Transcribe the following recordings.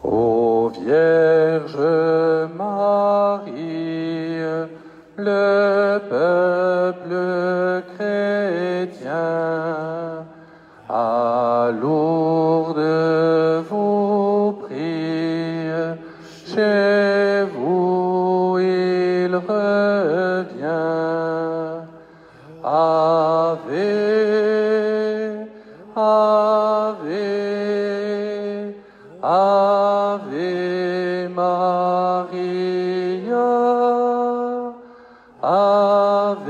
Ô Vierge Marie, le peuple chrétien à Lourdes vous prie, chez vous il revient. Ave, Ave, Ave Maria, Ave,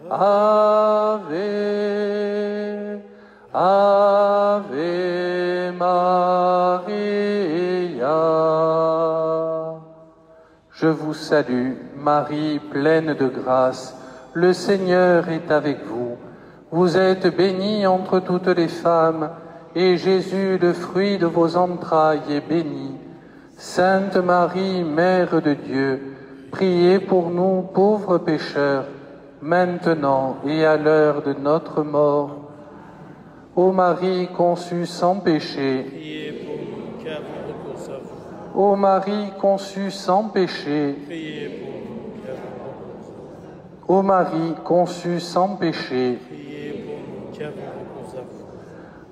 Ave, Ave Maria. Je vous salue, Marie, pleine de grâce, le Seigneur est avec vous. Vous êtes bénie entre toutes les femmes, et Jésus, le fruit de vos entrailles, est béni. Sainte Marie, Mère de Dieu, priez pour nous pauvres pécheurs, maintenant et à l'heure de notre mort. Ô Marie conçue sans péché, Priez pour nous qui avons recours à vous. ô Marie conçue sans péché, Priez pour nous qui avons recours à vous. ô Marie conçue sans péché, Priez pour nous qui avons recours à vous.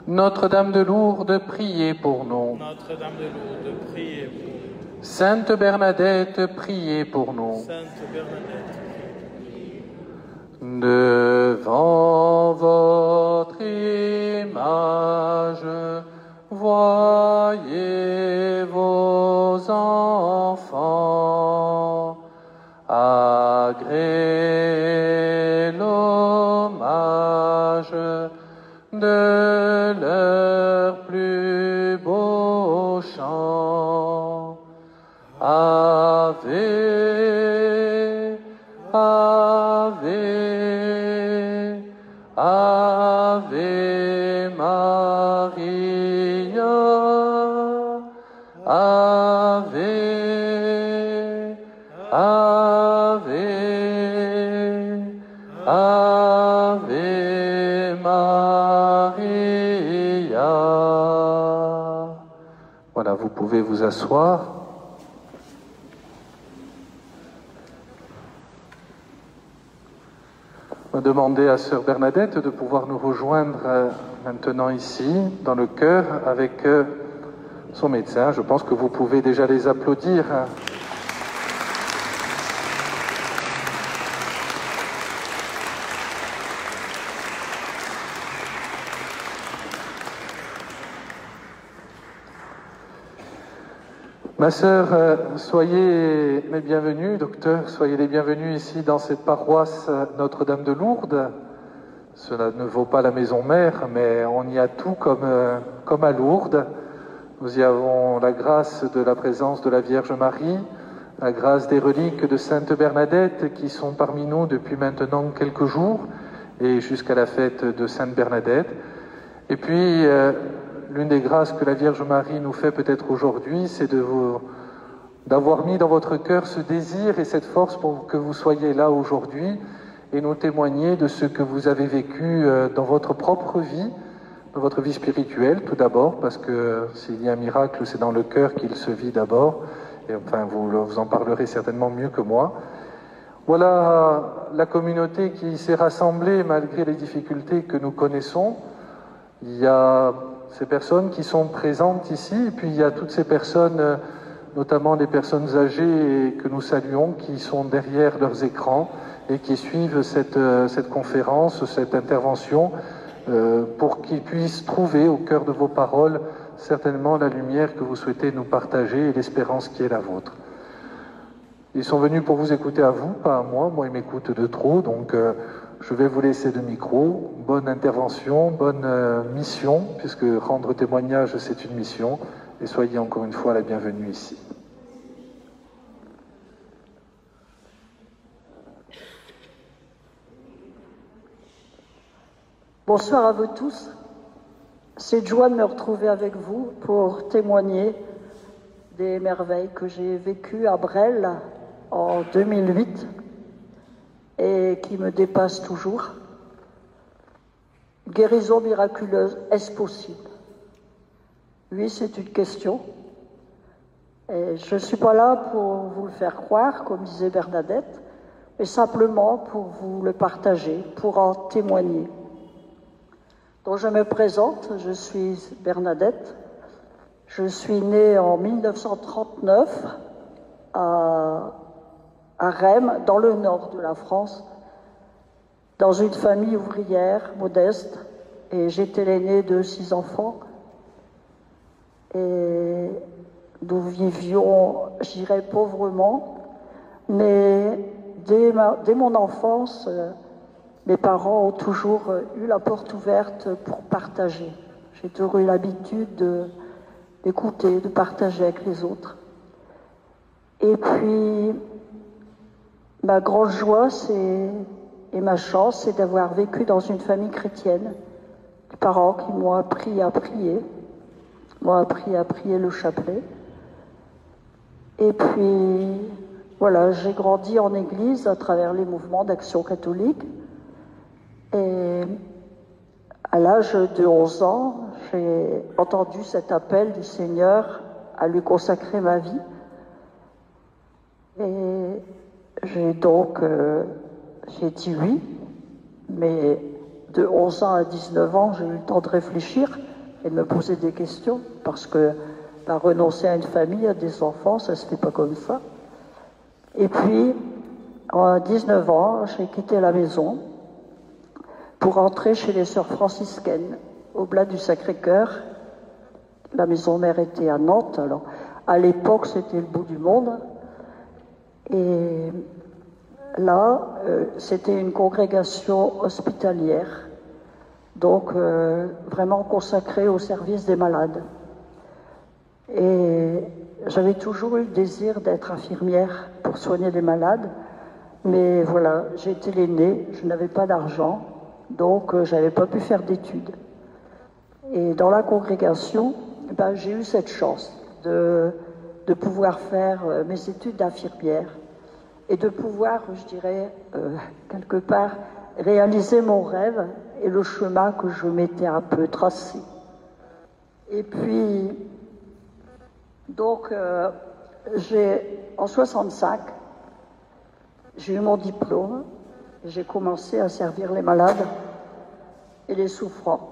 Notre-Dame de Lourdes, priez pour nous. Notre-Dame de Lourdes, priez pour nous. Sainte Bernadette, priez pour nous. Sainte Bernadette, Devant votre image, voyez vos enfants, agréez l'hommage de leur plus beau chant. Ave, Ave, Ave Maria, Ave, Ave, Ave Maria. Voilà, vous pouvez vous asseoir. On va demander à Sœur Bernadette de pouvoir nous rejoindre maintenant ici, dans le chœur, avec son médecin. Je pense que vous pouvez déjà les applaudir. Ma sœur, soyez les bienvenus, docteur, soyez les bienvenus ici dans cette paroisse Notre-Dame de Lourdes. Cela ne vaut pas la maison mère, mais on y a tout comme à Lourdes. Nous y avons la grâce de la présence de la Vierge Marie, la grâce des reliques de Sainte Bernadette qui sont parmi nous depuis maintenant quelques jours et jusqu'à la fête de Sainte Bernadette. Et puis, l'une des grâces que la Vierge Marie nous fait peut-être aujourd'hui, c'est d'avoir mis dans votre cœur ce désir et cette force pour que vous soyez là aujourd'hui et nous témoigner de ce que vous avez vécu dans votre propre vie, dans votre vie spirituelle tout d'abord, parce que s'il y a un miracle, c'est dans le cœur qu'il se vit d'abord, et enfin vous en parlerez certainement mieux que moi. Voilà la communauté qui s'est rassemblée malgré les difficultés que nous connaissons. Il y a ces personnes qui sont présentes ici, et puis il y a toutes ces personnes, notamment les personnes âgées que nous saluons, qui sont derrière leurs écrans et qui suivent cette conférence, cette intervention, pour qu'ils puissent trouver au cœur de vos paroles certainement la lumière que vous souhaitez nous partager et l'espérance qui est la vôtre. Ils sont venus pour vous écouter à vous, pas à moi. Moi, ils m'écoutent de trop, donc je vais vous laisser le micro. Bonne intervention, bonne mission, puisque rendre témoignage, c'est une mission. Et soyez encore une fois la bienvenue ici. Bonsoir à vous tous. C'est une joie de me retrouver avec vous pour témoigner des merveilles que j'ai vécues à Bresles en 2008 et qui me dépassent toujours. Guérison miraculeuse, est-ce possible? Oui, c'est une question. Et je ne suis pas là pour vous le faire croire, comme disait Bernadette, mais simplement pour vous le partager, pour en témoigner. Donc je me présente, je suis Bernadette. Je suis née en 1939 à Rheims, dans le nord de la France, dans une famille ouvrière modeste, et j'étais l'aînée de 6 enfants. Et nous vivions, je dirais, pauvrement, mais dès mon enfance, mes parents ont toujours eu la porte ouverte pour partager. J'ai toujours eu l'habitude d'écouter, de partager avec les autres. Et puis, ma grande joie et ma chance, c'est d'avoir vécu dans une famille chrétienne. Des parents qui m'ont appris à prier, m'ont appris à prier le chapelet. Et puis, voilà, j'ai grandi en église à travers les mouvements d'action catholique. Et à l'âge de 11 ans, j'ai entendu cet appel du Seigneur à lui consacrer ma vie. Et j'ai donc, j'ai dit oui, mais de 11 ans à 19 ans, j'ai eu le temps de réfléchir et de me poser des questions, parce que renoncer à une famille, à des enfants, ça se fait pas comme ça. Et puis, à 19 ans, j'ai quitté la maison pour entrer chez les sœurs franciscaines, au Blas du Sacré-Cœur. La maison mère était à Nantes, alors à l'époque c'était le bout du monde. Et là, c'était une congrégation hospitalière, donc vraiment consacrée au service des malades. Et j'avais toujours eu le désir d'être infirmière pour soigner les malades, mais voilà, j'étais l'aînée, je n'avais pas d'argent, donc je n'avais pas pu faire d'études. Et dans la congrégation, j'ai eu cette chance de pouvoir faire mes études d'infirmière et de pouvoir, je dirais, quelque part, réaliser mon rêve et le chemin que je m'étais un peu tracé. Et puis, donc, en 65, j'ai eu mon diplôme, j'ai commencé à servir les malades et les souffrants.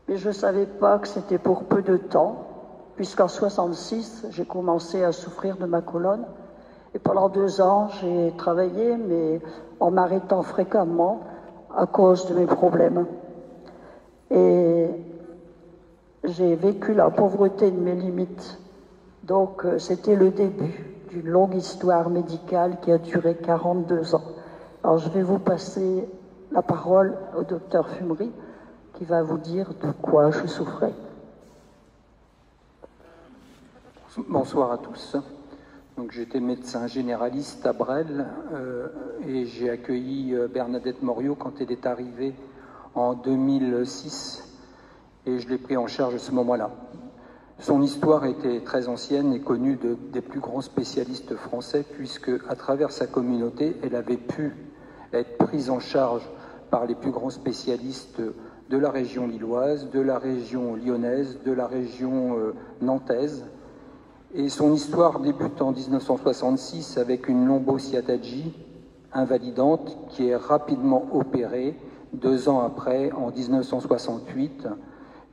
Mais je ne savais pas que c'était pour peu de temps, puisqu'en 66, j'ai commencé à souffrir de ma colonne. Et pendant 2 ans, j'ai travaillé, mais en m'arrêtant fréquemment à cause de mes problèmes. Et j'ai vécu la pauvreté de mes limites. Donc, c'était le début d'une longue histoire médicale qui a duré 42 ans. Alors, je vais vous passer la parole au docteur Fumery, qui va vous dire de quoi je souffrais. Bonsoir à tous. Donc, j'étais médecin généraliste à Bresles et j'ai accueilli Bernadette Moriot quand elle est arrivée en 2006 et je l'ai pris en charge à ce moment-là. Son histoire était très ancienne et connue des plus grands spécialistes français, puisque à travers sa communauté, elle avait pu être prise en charge par les plus grands spécialistes de la région lilloise, de la région lyonnaise, de la région nantaise. Et son histoire débute en 1966 avec une lombosciatalgie invalidante qui est rapidement opérée 2 ans après, en 1968.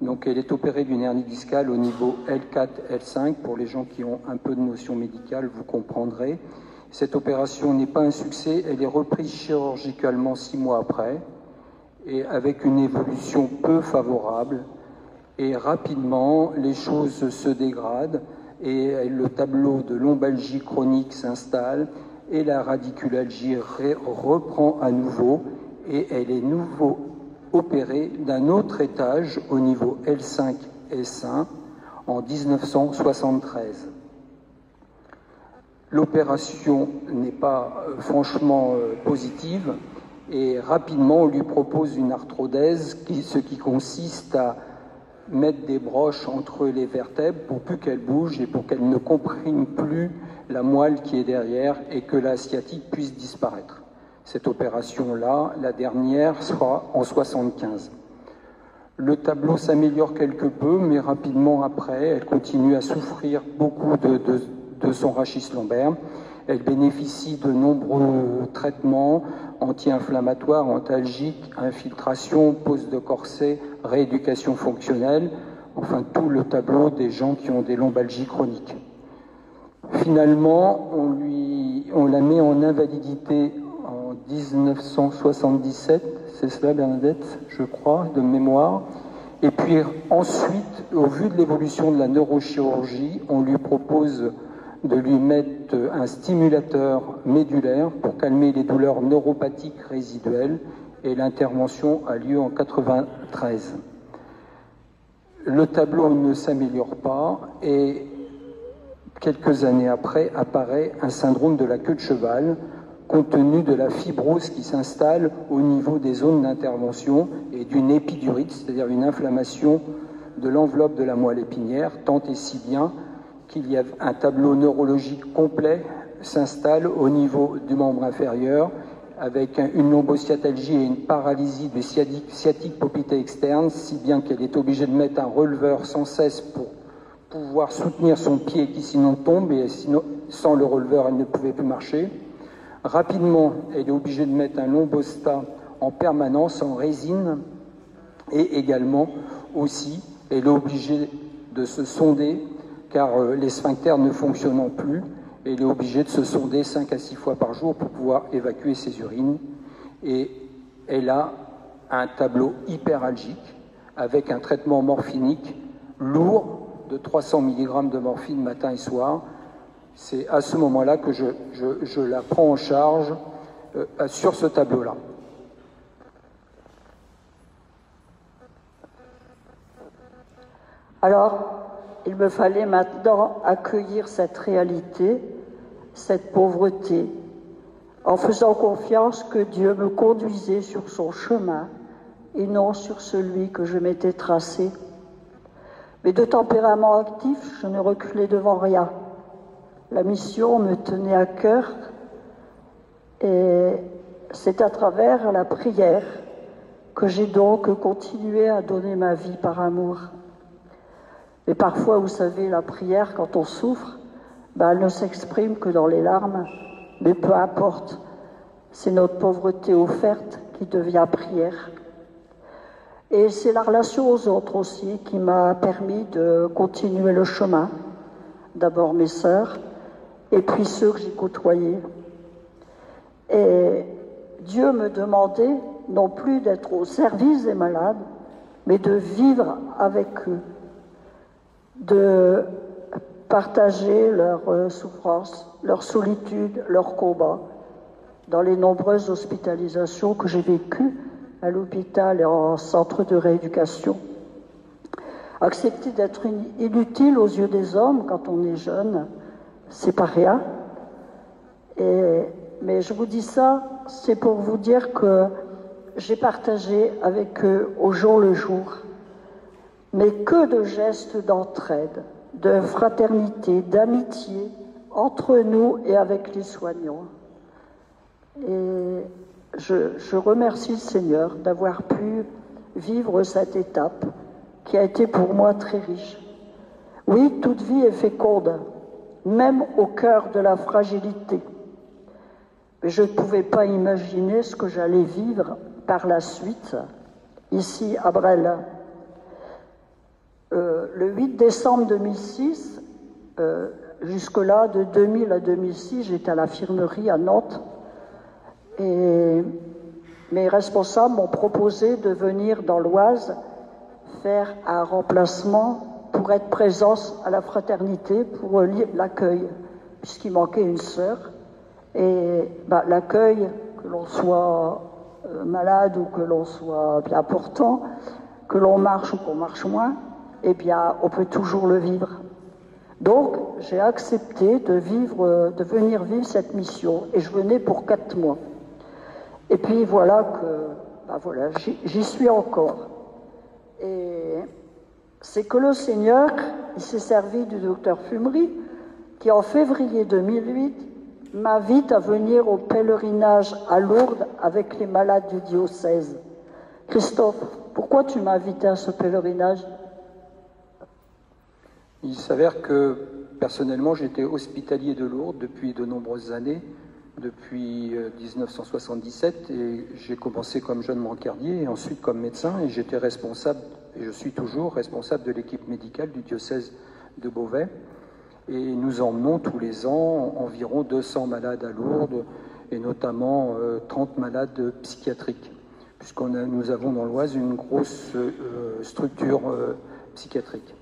Donc elle est opérée d'une hernie discale au niveau L4, L5. Pour les gens qui ont un peu de notion médicale, vous comprendrez. Cette opération n'est pas un succès, elle est reprise chirurgicalement 6 mois après, et avec une évolution peu favorable. Et rapidement, les choses se dégradent, et le tableau de lombalgie chronique s'installe, et la radiculalgie reprend à nouveau, et elle est nouveau opérée d'un autre étage au niveau L5-S1 en 1973. L'opération n'est pas franchement positive et rapidement on lui propose une arthrodèse, ce qui consiste à mettre des broches entre les vertèbres pour plus qu'elle bouge et pour qu'elle ne comprime plus la moelle qui est derrière et que la sciatique puisse disparaître. Cette opération-là, la dernière, sera en 75. Le tableau s'améliore quelque peu, mais rapidement après, elle continue à souffrir beaucoup de son rachis lombaire. Elle bénéficie de nombreux traitements anti-inflammatoires, antalgiques, infiltration, pose de corset, rééducation fonctionnelle, enfin tout le tableau des gens qui ont des lombalgies chroniques. Finalement, on la met en invalidité en 1977, c'est cela Bernadette, je crois, de mémoire. Et puis ensuite, au vu de l'évolution de la neurochirurgie, on lui propose de lui mettre un stimulateur médulaire pour calmer les douleurs neuropathiques résiduelles, et l'intervention a lieu en 1993. Le tableau ne s'améliore pas et quelques années après apparaît un syndrome de la queue de cheval compte tenu de la fibrose qui s'installe au niveau des zones d'intervention et d'une épidurite, c'est-à-dire une inflammation de l'enveloppe de la moelle épinière, tant et si bien qu'il y a un tableau neurologique complet s'installe au niveau du membre inférieur avec une lombosciatalgie et une paralysie du sciatique poplité externe, si bien qu'elle est obligée de mettre un releveur sans cesse pour pouvoir soutenir son pied qui sinon tombe, et sinon, sans le releveur, elle ne pouvait plus marcher. Rapidement, elle est obligée de mettre un lombostat en permanence en résine, et également aussi, elle est obligée de se sonder car les sphincters ne fonctionnant plus, elle est obligée de se sonder 5 à 6 fois par jour pour pouvoir évacuer ses urines. Et elle a un tableau hyperalgique avec un traitement morphinique lourd de 300 mg de morphine matin et soir. C'est à ce moment-là que je la prends en charge sur ce tableau-là. Alors, il me fallait maintenant accueillir cette réalité, cette pauvreté, en faisant confiance que Dieu me conduisait sur son chemin et non sur celui que je m'étais tracé. Mais de tempérament actif, je ne reculais devant rien. La mission me tenait à cœur et c'est à travers la prière que j'ai donc continué à donner ma vie par amour. Mais parfois, vous savez, la prière, quand on souffre, elle ne s'exprime que dans les larmes, mais peu importe, c'est notre pauvreté offerte qui devient prière. Et c'est la relation aux autres aussi qui m'a permis de continuer le chemin. D'abord mes sœurs, et puis ceux que j'ai côtoyés. Et Dieu me demandait non plus d'être au service des malades, mais de vivre avec eux, de partager leurs souffrances, leur solitude, leurs combats, dans les nombreuses hospitalisations que j'ai vécues à l'hôpital et en centre de rééducation. Accepter d'être inutile aux yeux des hommes quand on est jeune, c'est pas rien. Mais je vous dis ça, c'est pour vous dire que j'ai partagé avec eux au jour le jour, mais que de gestes d'entraide, de fraternité, d'amitié entre nous et avec les soignants. Et je remercie le Seigneur d'avoir pu vivre cette étape qui a été pour moi très riche. Oui, toute vie est féconde, même au cœur de la fragilité. Mais je ne pouvais pas imaginer ce que j'allais vivre par la suite, ici à Bresles. Le 8 décembre 2006, jusque-là, de 2000 à 2006, j'étais à l'infirmerie à Nantes. Et mes responsables m'ont proposé de venir dans l'Oise faire un remplacement pour être présence à la fraternité pour l'accueil, puisqu'il manquait une sœur. Et l'accueil, que l'on soit malade ou que l'on soit bien portant, que l'on marche ou qu'on marche moins, eh bien, on peut toujours le vivre. Donc, j'ai accepté de venir vivre cette mission, et je venais pour 4 mois. Et puis voilà que, j'y suis encore. Et c'est que le Seigneur, il s'est servi du docteur Fumery, qui en février 2008 m'invite à venir au pèlerinage à Lourdes avec les malades du diocèse. Christophe, Pourquoi tu m'as invité à ce pèlerinage? Il s'avère que personnellement, j'étais hospitalier de Lourdes depuis de nombreuses années, depuis 1977, et j'ai commencé comme jeune brancardier et ensuite comme médecin, et j'étais responsable, et je suis toujours responsable de l'équipe médicale du diocèse de Beauvais. Et nous emmenons tous les ans environ 200 malades à Lourdes, et notamment 30 malades psychiatriques, nous avons dans l'Oise une grosse structure psychiatrique.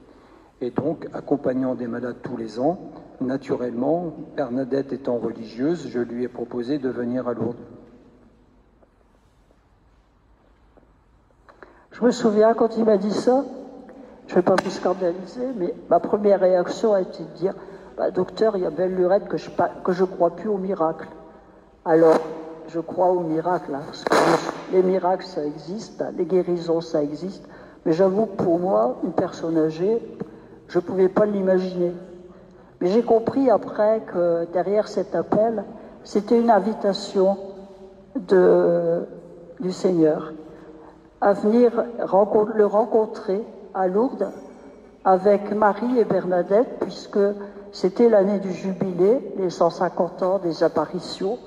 Et donc, accompagnant des malades tous les ans, naturellement, Bernadette étant religieuse, je lui ai proposé de venir à Lourdes. Je me souviens quand il m'a dit ça, je ne vais pas vous scandaliser, mais ma première réaction a été de dire docteur, il y a belle lurette que je crois plus au miracle. Alors, je crois au miracle, hein, parce que les miracles, ça existe, les guérisons, ça existe, mais j'avoue que pour moi, une personne âgée, je ne pouvais pas l'imaginer. Mais j'ai compris après que derrière cet appel, c'était une invitation du Seigneur à venir le rencontrer à Lourdes avec Marie et Bernadette, puisque c'était l'année du jubilé, les 150 ans des apparitions,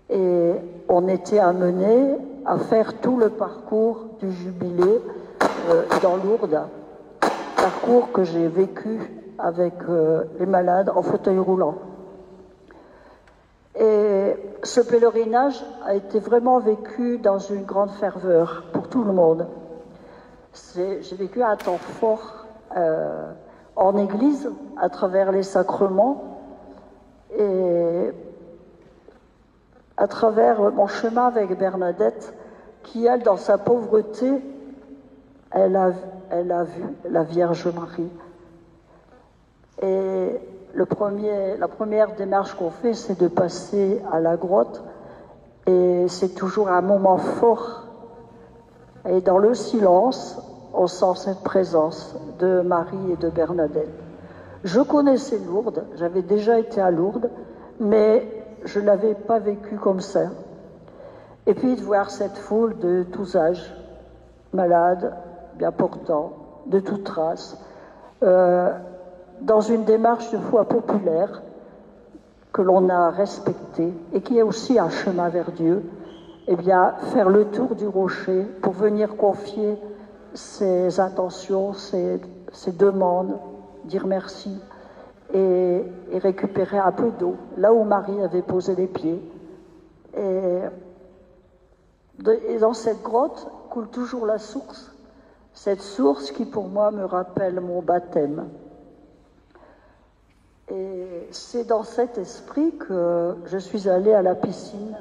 et on était amenés à faire tout le parcours du jubilé dans Lourdes, parcours que j'ai vécu avec les malades en fauteuil roulant. Et ce pèlerinage a été vraiment vécu dans une grande ferveur pour tout le monde. J'ai vécu un temps fort en église, à travers les sacrements, et à travers mon chemin avec Bernadette, qui, elle, dans sa pauvreté, elle a vu la Vierge Marie. Et la première démarche qu'on fait, c'est de passer à la grotte, et c'est toujours un moment fort. Et dans le silence, on sent cette présence de Marie et de Bernadette. Je connaissais Lourdes, j'avais déjà été à Lourdes, mais je ne l'avais pas vécu comme ça. Et puis de voir cette foule de tous âges, malades, bien portants, de toute race, dans une démarche de foi populaire que l'on a respectée et qui est aussi un chemin vers Dieu, eh bien, faire le tour du rocher pour venir confier ses intentions, ses demandes, dire merci et récupérer un peu d'eau, là où Marie avait posé les pieds. Et dans cette grotte coule toujours la source, cette source qui pour moi me rappelle mon baptême. Et c'est dans cet esprit que je suis allée à la piscine.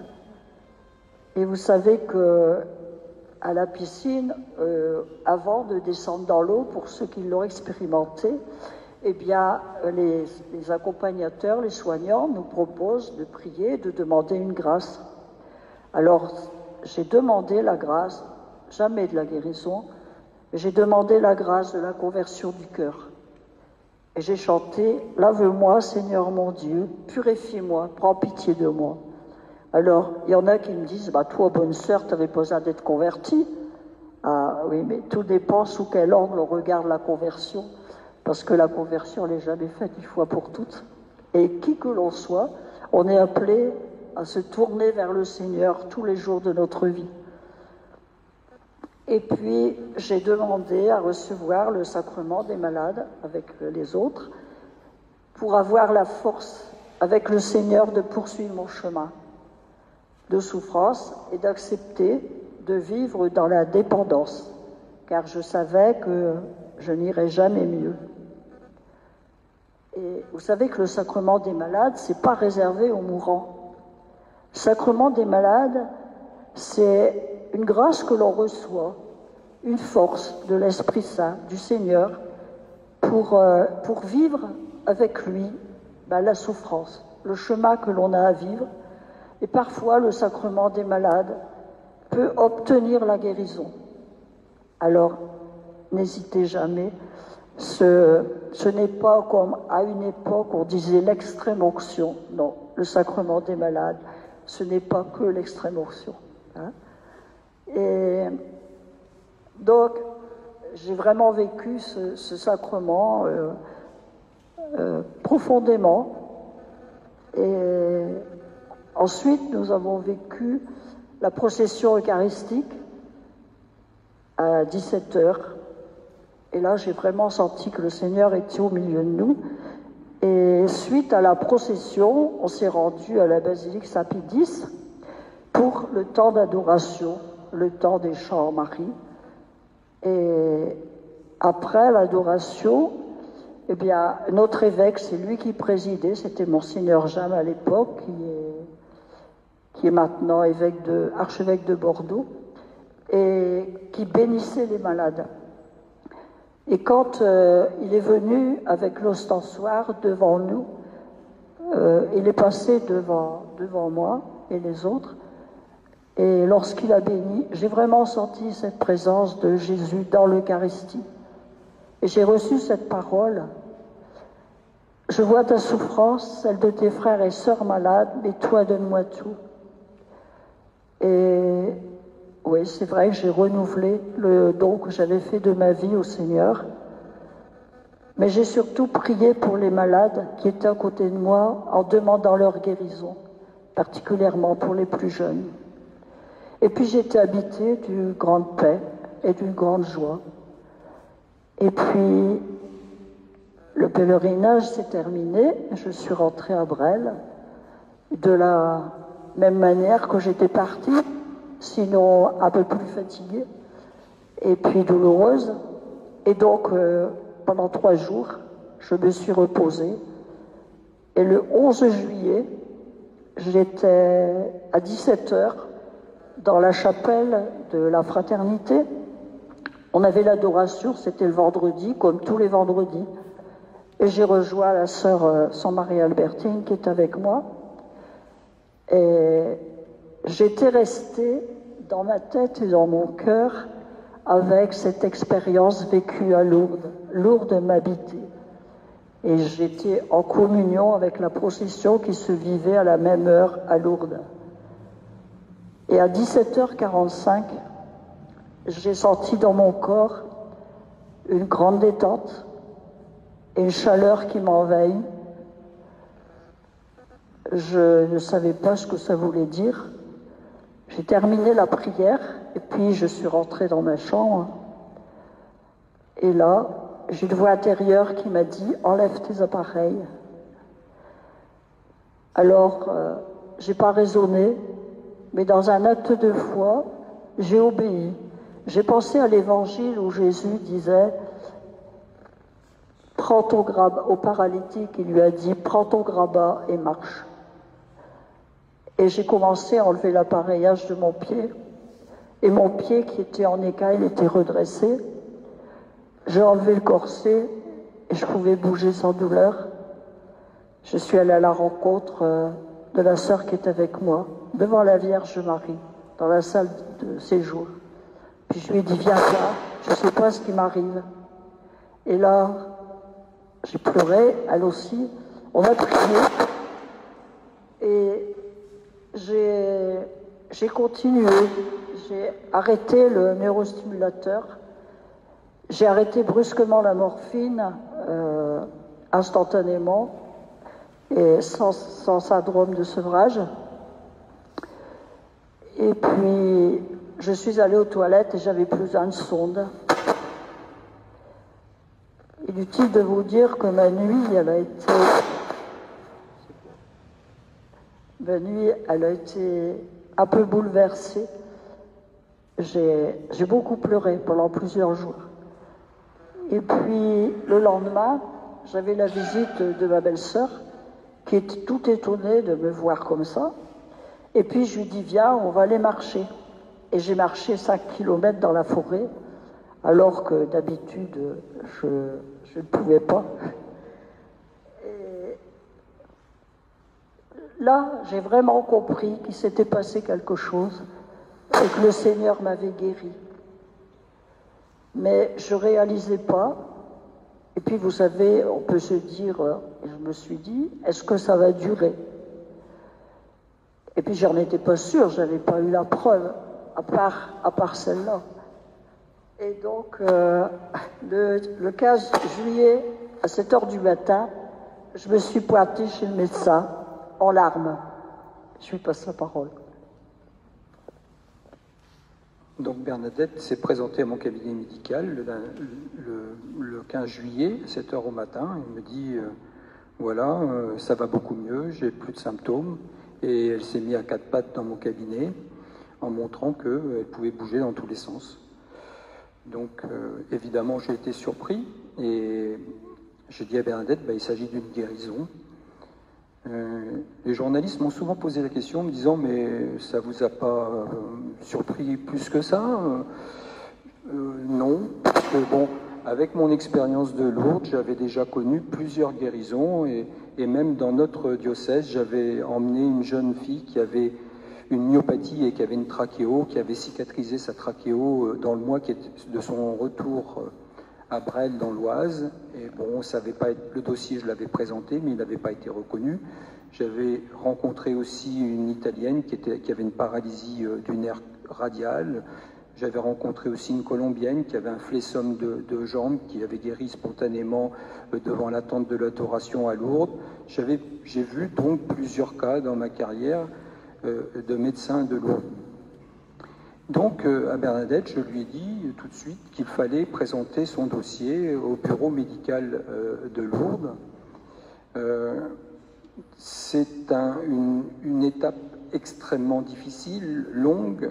Et vous savez que à la piscine, avant de descendre dans l'eau, pour ceux qui l'ont expérimenté, eh bien, les accompagnateurs, les soignants nous proposent de prier, de demander une grâce. Alors, j'ai demandé la grâce, jamais de la guérison, mais j'ai demandé la grâce de la conversion du cœur. Et j'ai chanté « Lave-moi, Seigneur mon Dieu, purifie-moi, prends pitié de moi ». Alors, il y en a qui me disent « Toi, bonne sœur, tu n'avais pas besoin d'être convertie ». Ah oui, mais tout dépend sous quel angle on regarde la conversion, parce que la conversion, elle n'est jamais faite une fois pour toutes. Et qui que l'on soit, on est appelé à se tourner vers le Seigneur tous les jours de notre vie. Et puis, j'ai demandé à recevoir le sacrement des malades avec les autres pour avoir la force, avec le Seigneur, de poursuivre mon chemin de souffrance et d'accepter de vivre dans la dépendance, car je savais que je n'irais jamais mieux. Et vous savez que le sacrement des malades, c'est pas réservé aux mourants. Le sacrement des malades, c'est une grâce que l'on reçoit, une force de l'Esprit Saint, du Seigneur, pour vivre avec lui la souffrance, le chemin que l'on a à vivre. Et parfois, le sacrement des malades peut obtenir la guérison. Alors, n'hésitez jamais. Ce n'est pas comme à une époque on disait l'extrême onction. Non, le sacrement des malades, ce n'est pas que l'extrême onction. Hein. Et Donc, j'ai vraiment vécu ce sacrement profondément. Et ensuite, nous avons vécu la procession eucharistique à 17h. Et là, j'ai vraiment senti que le Seigneur était au milieu de nous. Et suite à la procession, on s'est rendu à la basilique Saint-Pie-X pour le temps d'adoration, le temps des chants en Marie. Et après l'adoration, eh bien, notre évêque, c'est lui qui présidait, c'était Monseigneur Jam à l'époque, qui est maintenant archevêque de Bordeaux, et qui bénissait les malades. Et quand il est venu avec l'ostensoir devant nous, il est passé devant moi et les autres, et lorsqu'il a béni, j'ai vraiment senti cette présence de Jésus dans l'Eucharistie. Et j'ai reçu cette parole: je vois ta souffrance, celle de tes frères et sœurs malades, mais toi donne-moi tout. Et oui, c'est vrai que j'ai renouvelé le don que j'avais fait de ma vie au Seigneur. Mais j'ai surtout prié pour les malades qui étaient à côté de moi en demandant leur guérison, particulièrement pour les plus jeunes. Et puis j'étais habitée d'une grande paix et d'une grande joie. Et puis le pèlerinage s'est terminé, je suis rentrée à Bresles de la même manière que j'étais partie, sinon un peu plus fatiguée et puis douloureuse. Et donc pendant 3 jours, je me suis reposée. Et le 11 juillet, j'étais à 17h dans la chapelle de la Fraternité. On avait l'adoration, c'était le vendredi, comme tous les vendredis. Et j'ai rejoint la sœur Marie-Albertine qui est avec moi. Et j'étais restée dans ma tête et dans mon cœur avec cette expérience vécue à Lourdes. Lourdes m'habitait. Et j'étais en communion avec la procession qui se vivait à la même heure à Lourdes. Et à 17h45, j'ai senti dans mon corps une grande détente et une chaleur qui m'envahit. Je ne savais pas ce que ça voulait dire. J'ai terminé la prière et puis je suis rentrée dans ma chambre. Et là, j'ai une voix intérieure qui m'a dit « Enlève tes appareils ». Alors, j'ai pas raisonné, mais dans un acte de foi, j'ai obéi. J'ai pensé à l'évangile où Jésus disait « Prends ton grabat » au paralytique, il lui a dit « Prends ton grabat et marche ». Et j'ai commencé à enlever l'appareillage de mon pied. Et mon pied qui était en écaille était redressé. J'ai enlevé le corset et je pouvais bouger sans douleur. Je suis allée à la rencontre de la sœur qui est avec moi, devant la Vierge Marie, dans la salle de séjour. Puis je lui ai dit, viens là, je ne sais pas ce qui m'arrive. Et là, j'ai pleuré, elle aussi. On a prié. Et j'ai continué. J'ai arrêté le neurostimulateur. J'ai arrêté brusquement la morphine, instantanément, et sans syndrome de sevrage. Et puis, je suis allée aux toilettes et j'avais plus besoin de sonde. Inutile de vous dire que ma nuit, elle a été un peu bouleversée. J'ai beaucoup pleuré pendant plusieurs jours. Et puis, le lendemain, j'avais la visite de ma belle-sœur, qui était tout étonnée de me voir comme ça. Et puis, je lui dis, viens, on va aller marcher. Et j'ai marché 5 kilomètres dans la forêt, alors que d'habitude, je ne pouvais pas. Et là, j'ai vraiment compris qu'il s'était passé quelque chose et que le Seigneur m'avait guéri. Mais je ne réalisais pas. Et puis, vous savez, on peut se dire, je me suis dit, est-ce que ça va durer? Et puis, j'en étais pas sûre, je n'avais pas eu la preuve, à part celle-là. Et donc, le 15 juillet, à 7 h du matin, je me suis pointée chez le médecin, en larmes. Je lui passe la parole. Donc Bernadette s'est présentée à mon cabinet médical le 15 juillet, 7 h au matin. Elle me dit, voilà, ça va beaucoup mieux, j'ai plus de symptômes. Et elle s'est mise à quatre pattes dans mon cabinet en montrant qu'elle pouvait bouger dans tous les sens. Donc évidemment, j'ai été surpris et j'ai dit à Bernadette, il s'agit d'une guérison. Les journalistes m'ont souvent posé la question en me disant, mais ça vous a pas surpris plus que ça? Non, parce que bon, avec mon expérience de Lourdes, j'avais déjà connu plusieurs guérisons et même dans notre diocèse, j'avais emmené une jeune fille qui avait une myopathie et qui avait une trachéo, qui avait cicatrisé sa trachéo dans le mois de son retour à Bresles dans l'Oise. Et bon, ça n'avait pas été, le dossier, je l'avais présenté, mais il n'avait pas été reconnu. J'avais rencontré aussi une Italienne qui avait une paralysie du nerf radial. J'avais rencontré aussi une Colombienne qui avait un flessum de jambes, qui avait guéri spontanément devant l'attente de l'adoration à Lourdes. J'ai vu donc plusieurs cas dans ma carrière de médecins de Lourdes. Donc à Bernadette, je lui ai dit tout de suite qu'il fallait présenter son dossier au bureau médical de Lourdes. C'est une étape extrêmement difficile, longue,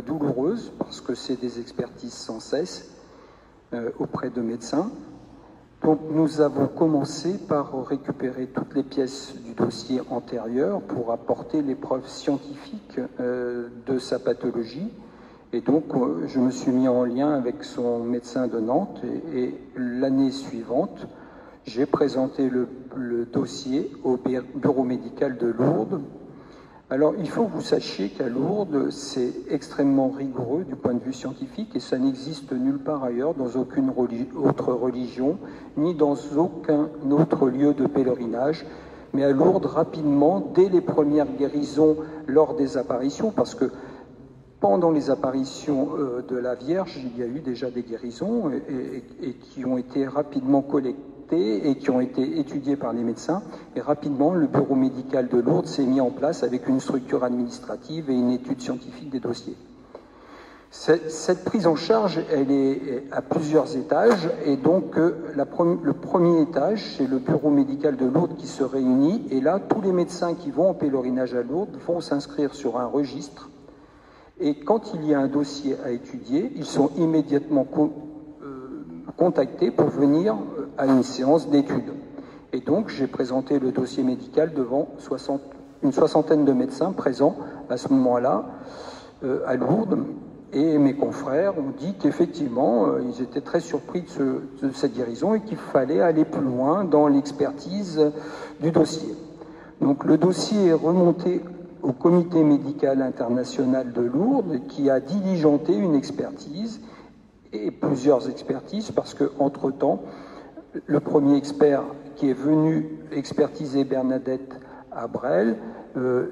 douloureuse, parce que c'est des expertises sans cesse auprès de médecins. Donc nous avons commencé par récupérer toutes les pièces du dossier antérieur pour apporter les preuves scientifiques de sa pathologie. Et donc je me suis mis en lien avec son médecin de Nantes et l'année suivante, j'ai présenté le dossier au bureau médical de Lourdes. Alors, il faut que vous sachiez qu'à Lourdes, c'est extrêmement rigoureux du point de vue scientifique et ça n'existe nulle part ailleurs, dans aucune autre religion, ni dans aucun autre lieu de pèlerinage. Mais à Lourdes, rapidement, dès les premières guérisons lors des apparitions, parce que pendant les apparitions de la Vierge, il y a eu déjà des guérisons et qui ont été rapidement collectées et qui ont été étudiés par les médecins. Et rapidement, le bureau médical de Lourdes s'est mis en place avec une structure administrative et une étude scientifique des dossiers. Cette prise en charge, elle est à plusieurs étages. Et donc, le premier étage, c'est le bureau médical de Lourdes qui se réunit. Et là, tous les médecins qui vont en pèlerinage à Lourdes vont s'inscrire sur un registre. Et quand il y a un dossier à étudier, ils sont immédiatement contactés pour venir à une séance d'études. Et donc, j'ai présenté le dossier médical devant une soixantaine de médecins présents à ce moment-là à Lourdes. Et mes confrères ont dit qu'effectivement, ils étaient très surpris de cette guérison et qu'il fallait aller plus loin dans l'expertise du dossier. Donc, le dossier est remonté au Comité médical international de Lourdes qui a diligenté une expertise et plusieurs expertises parce qu'entre-temps, le premier expert qui est venu expertiser Bernadette à Bresles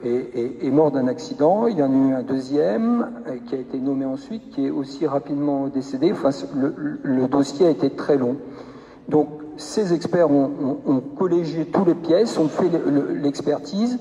est mort d'un accident. Il y en a eu un deuxième qui a été nommé ensuite, qui est aussi rapidement décédé. Enfin, le dossier a été très long. Donc, ces experts ont collégié toutes les pièces, ont fait l'expertise.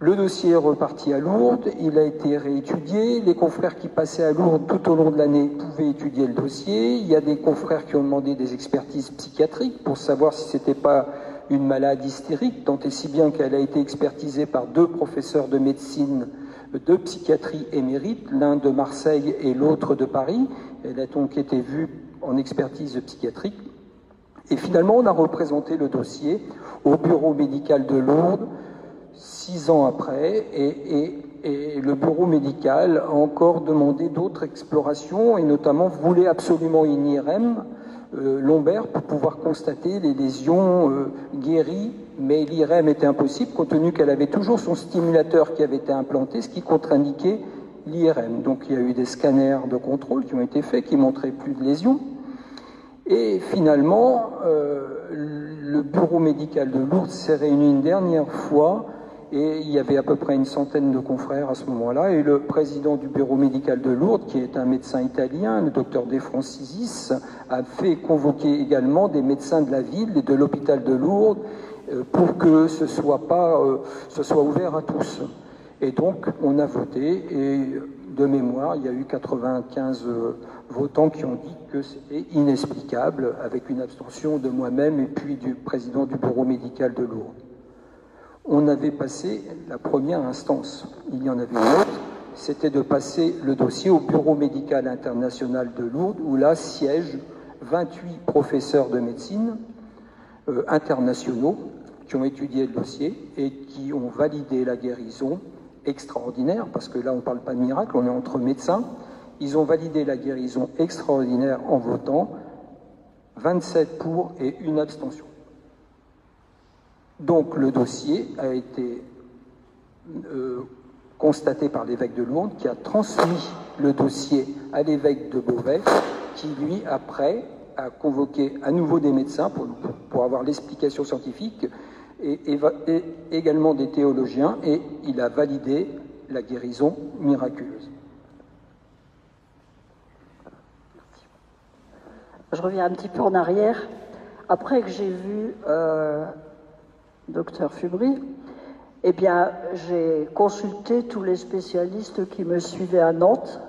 Le dossier est reparti à Lourdes, il a été réétudié. Les confrères qui passaient à Lourdes tout au long de l'année pouvaient étudier le dossier. Il y a des confrères qui ont demandé des expertises psychiatriques pour savoir si ce n'était pas une maladie hystérique, tant et si bien qu'elle a été expertisée par deux professeurs de médecine, de psychiatrie émérites, l'un de Marseille et l'autre de Paris. Elle a donc été vue en expertise psychiatrique. Et finalement, on a représenté le dossier au bureau médical de Lourdes 6 ans après, et le bureau médical a encore demandé d'autres explorations, et notamment voulait absolument une IRM lombaire pour pouvoir constater les lésions guéries, mais l'IRM était impossible compte tenu qu'elle avait toujours son stimulateur qui avait été implanté, ce qui contre-indiquait l'IRM. Donc il y a eu des scanners de contrôle qui ont été faits, qui montraient plus de lésions. Et finalement, le bureau médical de Lourdes s'est réuni une dernière fois Et il y avait à peu près une centaine de confrères à ce moment-là. Et le président du bureau médical de Lourdes, qui est un médecin italien, le docteur De Francisis, a fait convoquer également des médecins de la ville et de l'hôpital de Lourdes pour que ce soit ouvert à tous. Et donc, on a voté, et de mémoire, il y a eu 95 votants qui ont dit que c'était inexplicable, avec une abstention de moi-même et puis du président du bureau médical de Lourdes. On avait passé la première instance. Il y en avait une autre, c'était de passer le dossier au bureau médical international de Lourdes, où là siègent 28 professeurs de médecine internationaux qui ont étudié le dossier et qui ont validé la guérison extraordinaire, parce que là on ne parle pas de miracle, on est entre médecins. Ils ont validé la guérison extraordinaire en votant 27 pour et une abstention. Donc le dossier a été constaté par l'évêque de Lourdes, qui a transmis le dossier à l'évêque de Beauvais, qui lui, après, a convoqué à nouveau des médecins pour avoir l'explication scientifique et également des théologiens, et il a validé la guérison miraculeuse. Je reviens un petit peu en arrière. Après que j'ai vu Dr Fubry, eh bien, j'ai consulté tous les spécialistes qui me suivaient à Nantes,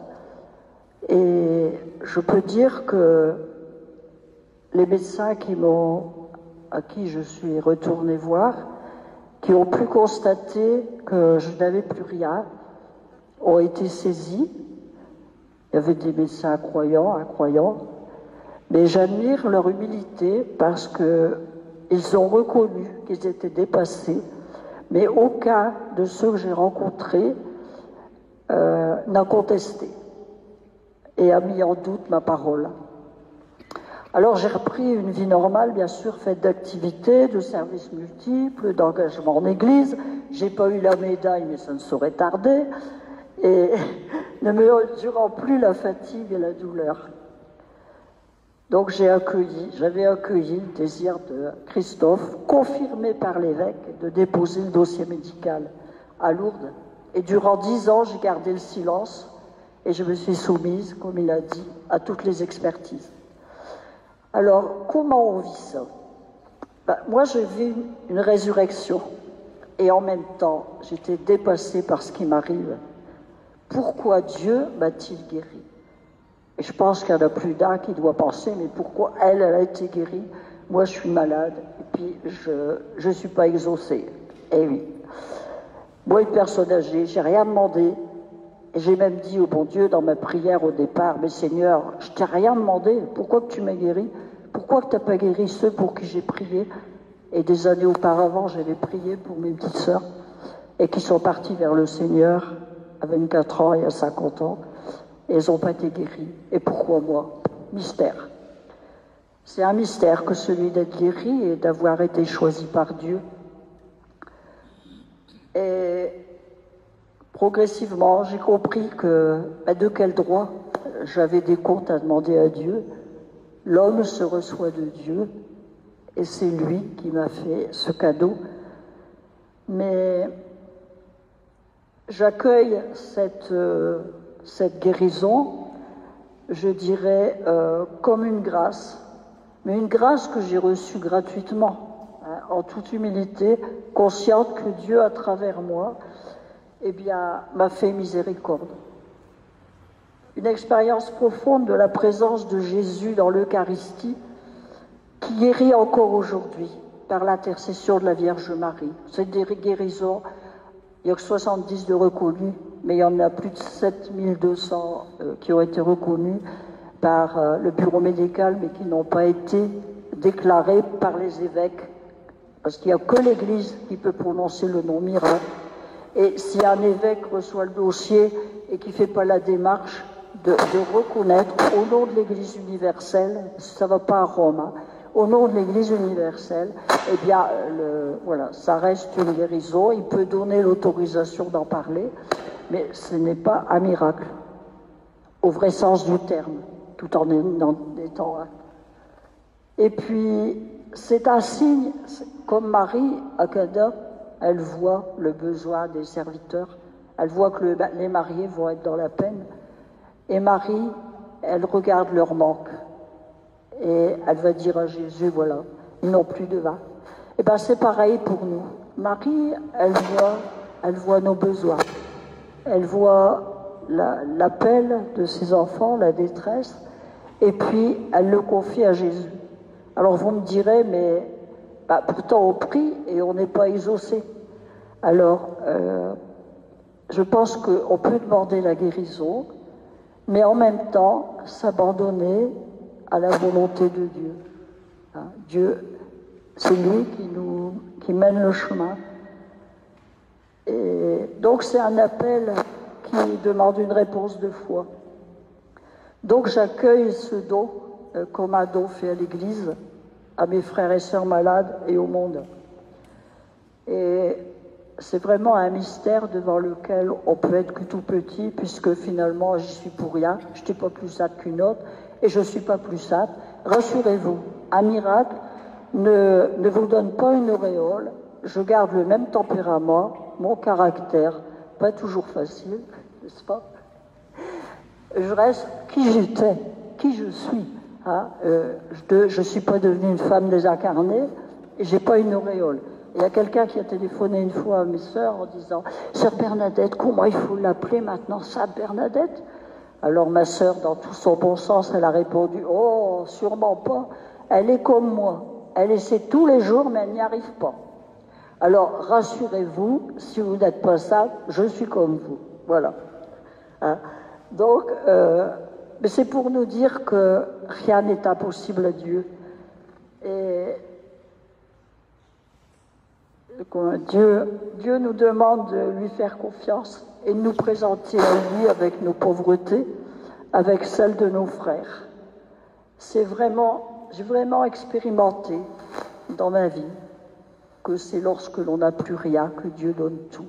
et je peux dire que les médecins à qui je suis retournée voir, qui ont pu constater que je n'avais plus rien, ont été saisis. Il y avait des médecins croyants, incroyants, mais j'admire leur humilité parce qu'ils ont reconnu qu'ils étaient dépassés, mais aucun de ceux que j'ai rencontrés n'a contesté et a mis en doute ma parole. Alors j'ai repris une vie normale, bien sûr, faite d'activités, de services multiples, d'engagement en église. J'ai pas eu la médaille, mais ça ne saurait tarder, et ne me durant plus la fatigue et la douleur. Donc j'avais accueilli le désir de Christophe, confirmé par l'évêque, de déposer le dossier médical à Lourdes. Et durant 10 ans, j'ai gardé le silence et je me suis soumise, comme il a dit, à toutes les expertises. Alors, comment on vit ça? Moi, je vis une résurrection et en même temps, j'étais dépassée par ce qui m'arrive. Pourquoi Dieu m'a-t-il guéri? Et je pense qu'il y en a plus d'un qui doit penser, mais pourquoi elle a été guérie? Moi, je suis malade, et puis je ne suis pas exaucée. Eh oui. Moi, une personne âgée, j'ai rien demandé, et j'ai même dit au bon Dieu dans ma prière au départ, mais Seigneur, je t'ai rien demandé, pourquoi que tu m'as guéri? Pourquoi que tu n'as pas guéri ceux pour qui j'ai prié? Et des années auparavant, j'avais prié pour mes petites sœurs, et qui sont parties vers le Seigneur à 24 ans et à 50 ans. Et elles n'ont pas été guéries. Et pourquoi moi? Mystère. C'est un mystère que celui d'être guéri et d'avoir été choisi par Dieu. Et progressivement, j'ai compris que, de quel droit j'avais des comptes à demander à Dieu. L'homme se reçoit de Dieu, et c'est lui qui m'a fait ce cadeau. Mais j'accueille cette guérison, je dirais, comme une grâce, mais une grâce que j'ai reçue gratuitement, en toute humilité, consciente que Dieu, à travers moi, m'a fait miséricorde. Une expérience profonde de la présence de Jésus dans l'Eucharistie, qui guérit encore aujourd'hui par l'intercession de la Vierge Marie. C'est des guérisons, il n'y a que 70 de reconnus, mais il y en a plus de 7200 qui ont été reconnus par le bureau médical, mais qui n'ont pas été déclarés par les évêques, parce qu'il n'y a que l'Église qui peut prononcer le nom miracle. Et si un évêque reçoit le dossier et qui ne fait pas la démarche de reconnaître au nom de l'Église universelle, ça ne va pas à Rome, au nom de l'Église universelle, voilà, ça reste une guérison. Il peut donner l'autorisation d'en parler, mais ce n'est pas un miracle, au vrai sens du terme, tout en étant un. Et puis, c'est un signe, comme Marie à Cana, elle voit le besoin des serviteurs, elle voit que les mariés vont être dans la peine. Et Marie, elle regarde leur manque. Et elle va dire à Jésus, voilà, ils n'ont plus de vin. Et bien c'est pareil pour nous. Marie, elle voit nos besoins. Elle voit l'appel de ses enfants, la détresse, et puis elle le confie à Jésus. Alors vous me direz, mais pourtant on prie et on n'est pas exaucé. Alors, je pense qu'on peut demander la guérison, mais en même temps s'abandonner à la volonté de Dieu. Hein, Dieu, c'est lui qui mène le chemin. Et donc c'est un appel qui demande une réponse de foi. Donc j'accueille ce don comme un don fait à l'Église, à mes frères et sœurs malades et au monde. Et c'est vraiment un mystère devant lequel on peut être que tout petit, puisque finalement j'y suis pour rien, je n'étais pas plus sainte qu'une autre, et je ne suis pas plus sainte. Rassurez-vous, un miracle ne vous donne pas une auréole, je garde le même tempérament, mon caractère, pas toujours facile, n'est-ce pas? Je reste qui j'étais, qui je suis. Hein? Je ne suis pas devenue une femme désincarnée, et je n'ai pas une auréole. Il y a quelqu'un qui a téléphoné une fois à mes sœurs en disant « Sœur Bernadette, comment il faut l'appeler maintenant, Sainte Bernadette ?» Alors ma sœur, dans tout son bon sens, elle a répondu « Oh, sûrement pas, elle est comme moi. Elle essaie tous les jours, mais elle n'y arrive pas. » Alors rassurez-vous, si vous n'êtes pas sainte, je suis comme vous. Voilà. Hein? Donc, mais c'est pour nous dire que rien n'est impossible à Dieu. Et Dieu nous demande de lui faire confiance et de nous présenter à lui avec nos pauvretés, avec celles de nos frères. J'ai vraiment expérimenté dans ma vie que c'est lorsque l'on n'a plus rien que Dieu donne tout.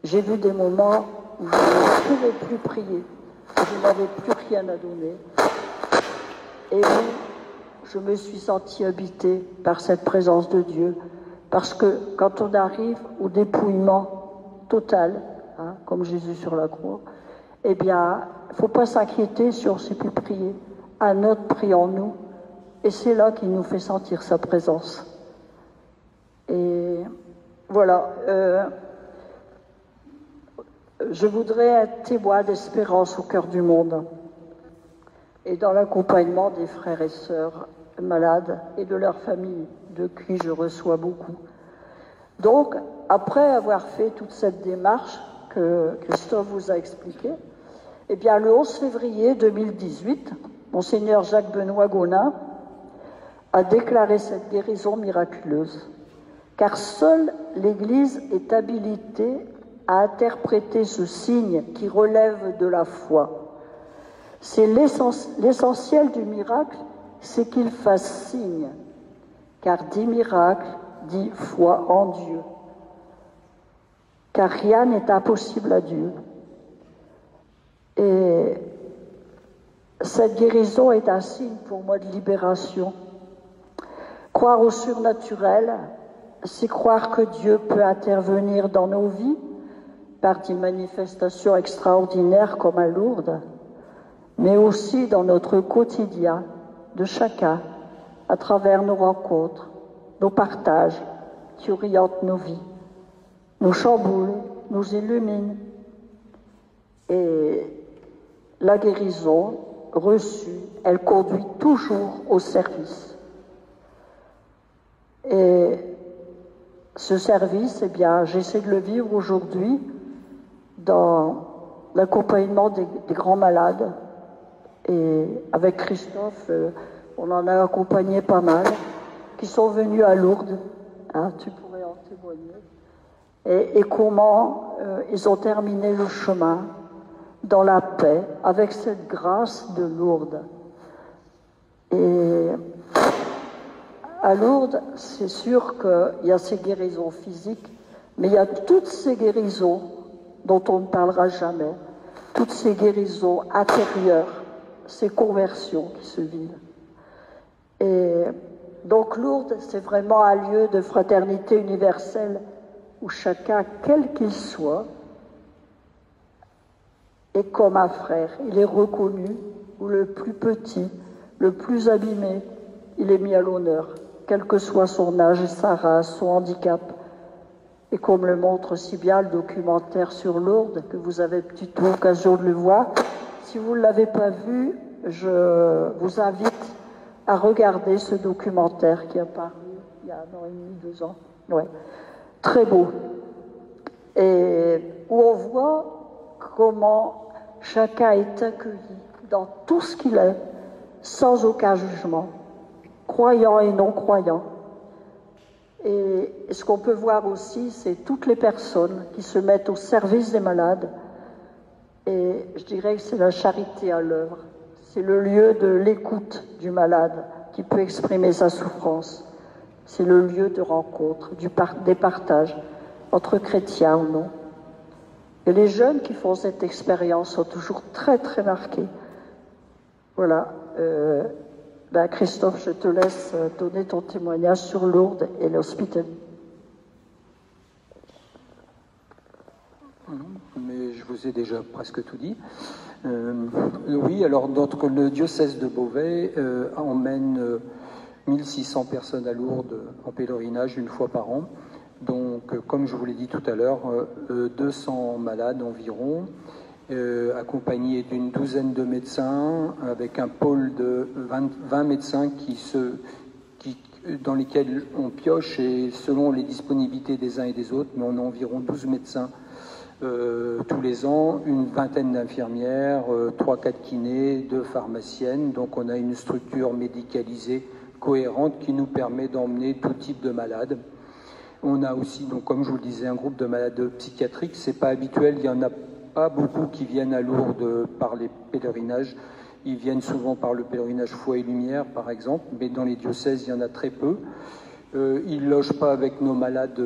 J'ai vu des moments où je ne pouvais plus prier, je n'avais plus rien à donner. Et oui, je me suis sentie habitée par cette présence de Dieu. Parce que quand on arrive au dépouillement total, hein, comme Jésus sur la croix, eh bien, il ne faut pas s'inquiéter si on ne sait plus prier. Un autre prie en nous, et c'est là qu'il nous fait sentir sa présence. Et voilà, je voudrais être témoin d'espérance au cœur du monde et dans l'accompagnement des frères et sœurs malades et de leurs familles, de qui je reçois beaucoup. Donc, après avoir fait toute cette démarche que Christophe vous a expliquée, eh bien, le 11 février 2018, Monseigneur Jacques-Benoît Gonin a déclaré cette guérison miraculeuse, car seule l'Église est habilitée à interpréter ce signe qui relève de la foi. C'est l'essentiel du miracle, c'est qu'il fasse signe, car dit miracle, dit foi en Dieu, car rien n'est impossible à Dieu. Et cette guérison est un signe pour moi de libération. Croire au surnaturel, c'est croire que Dieu peut intervenir dans nos vies par des manifestations extraordinaires comme à Lourdes, mais aussi dans notre quotidien de chacun, à travers nos rencontres, nos partages qui orientent nos vies, nous chamboulent, nous illuminent. Et la guérison reçue, elle conduit toujours au service. Et ce service, eh bien, j'essaie de le vivre aujourd'hui dans l'accompagnement des grands malades. Et avec Christophe, on en a accompagné pas mal, qui sont venus à Lourdes, hein, tu pourrais en témoigner, et comment ils ont terminé le chemin dans la paix, avec cette grâce de Lourdes. Et à Lourdes, c'est sûr qu'il y a ces guérisons physiques, mais il y a toutes ces guérisons dont on ne parlera jamais, toutes ces guérisons intérieures, ces conversions qui se vivent. Et donc Lourdes, c'est vraiment un lieu de fraternité universelle où chacun, quel qu'il soit, est comme un frère. Il est reconnu, où le plus petit, le plus abîmé, il est mis à l'honneur, quel que soit son âge, sa race, son handicap. Et comme le montre si bien le documentaire sur Lourdes, que vous avez peut-être l'occasion de le voir, si vous ne l'avez pas vu, je vous invite à regarder ce documentaire qui est apparu il y a 1 an et demi, 2 ans. Ouais. Très beau. Et où on voit comment chacun est accueilli dans tout ce qu'il est, sans aucun jugement, croyant et non croyant. Et ce qu'on peut voir aussi, c'est toutes les personnes qui se mettent au service des malades. Et je dirais que c'est la charité à l'œuvre. C'est le lieu de l'écoute du malade qui peut exprimer sa souffrance. C'est le lieu de rencontre, des partages, entre chrétiens ou non. Et les jeunes qui font cette expérience sont toujours très, très marqués. Voilà. Christophe, je te laisse donner ton témoignage sur Lourdes et l'hospitalité. Mais je vous ai déjà presque tout dit. Oui, alors le diocèse de Beauvais emmène 1600 personnes à Lourdes en pèlerinage une fois par an. Donc, comme je vous l'ai dit tout à l'heure, 200 malades environ, accompagnés d'une douzaine de médecins, avec un pôle de 20 médecins dans lesquels on pioche, et selon les disponibilités des uns et des autres, mais on a environ 12 médecins tous les ans, une vingtaine d'infirmières, 3-4 kinés, 2 pharmaciennes. Donc on a une structure médicalisée cohérente qui nous permet d'emmener tout type de malades. On a aussi, donc, comme je vous le disais, un groupe de malades psychiatriques. C'est pas habituel, il n'y en a pas beaucoup qui viennent à Lourdes par les pèlerinages. Ils viennent souvent par le pèlerinage Foi et Lumière, par exemple, mais dans les diocèses, il y en a très peu. Ils ne logent pas avec nos malades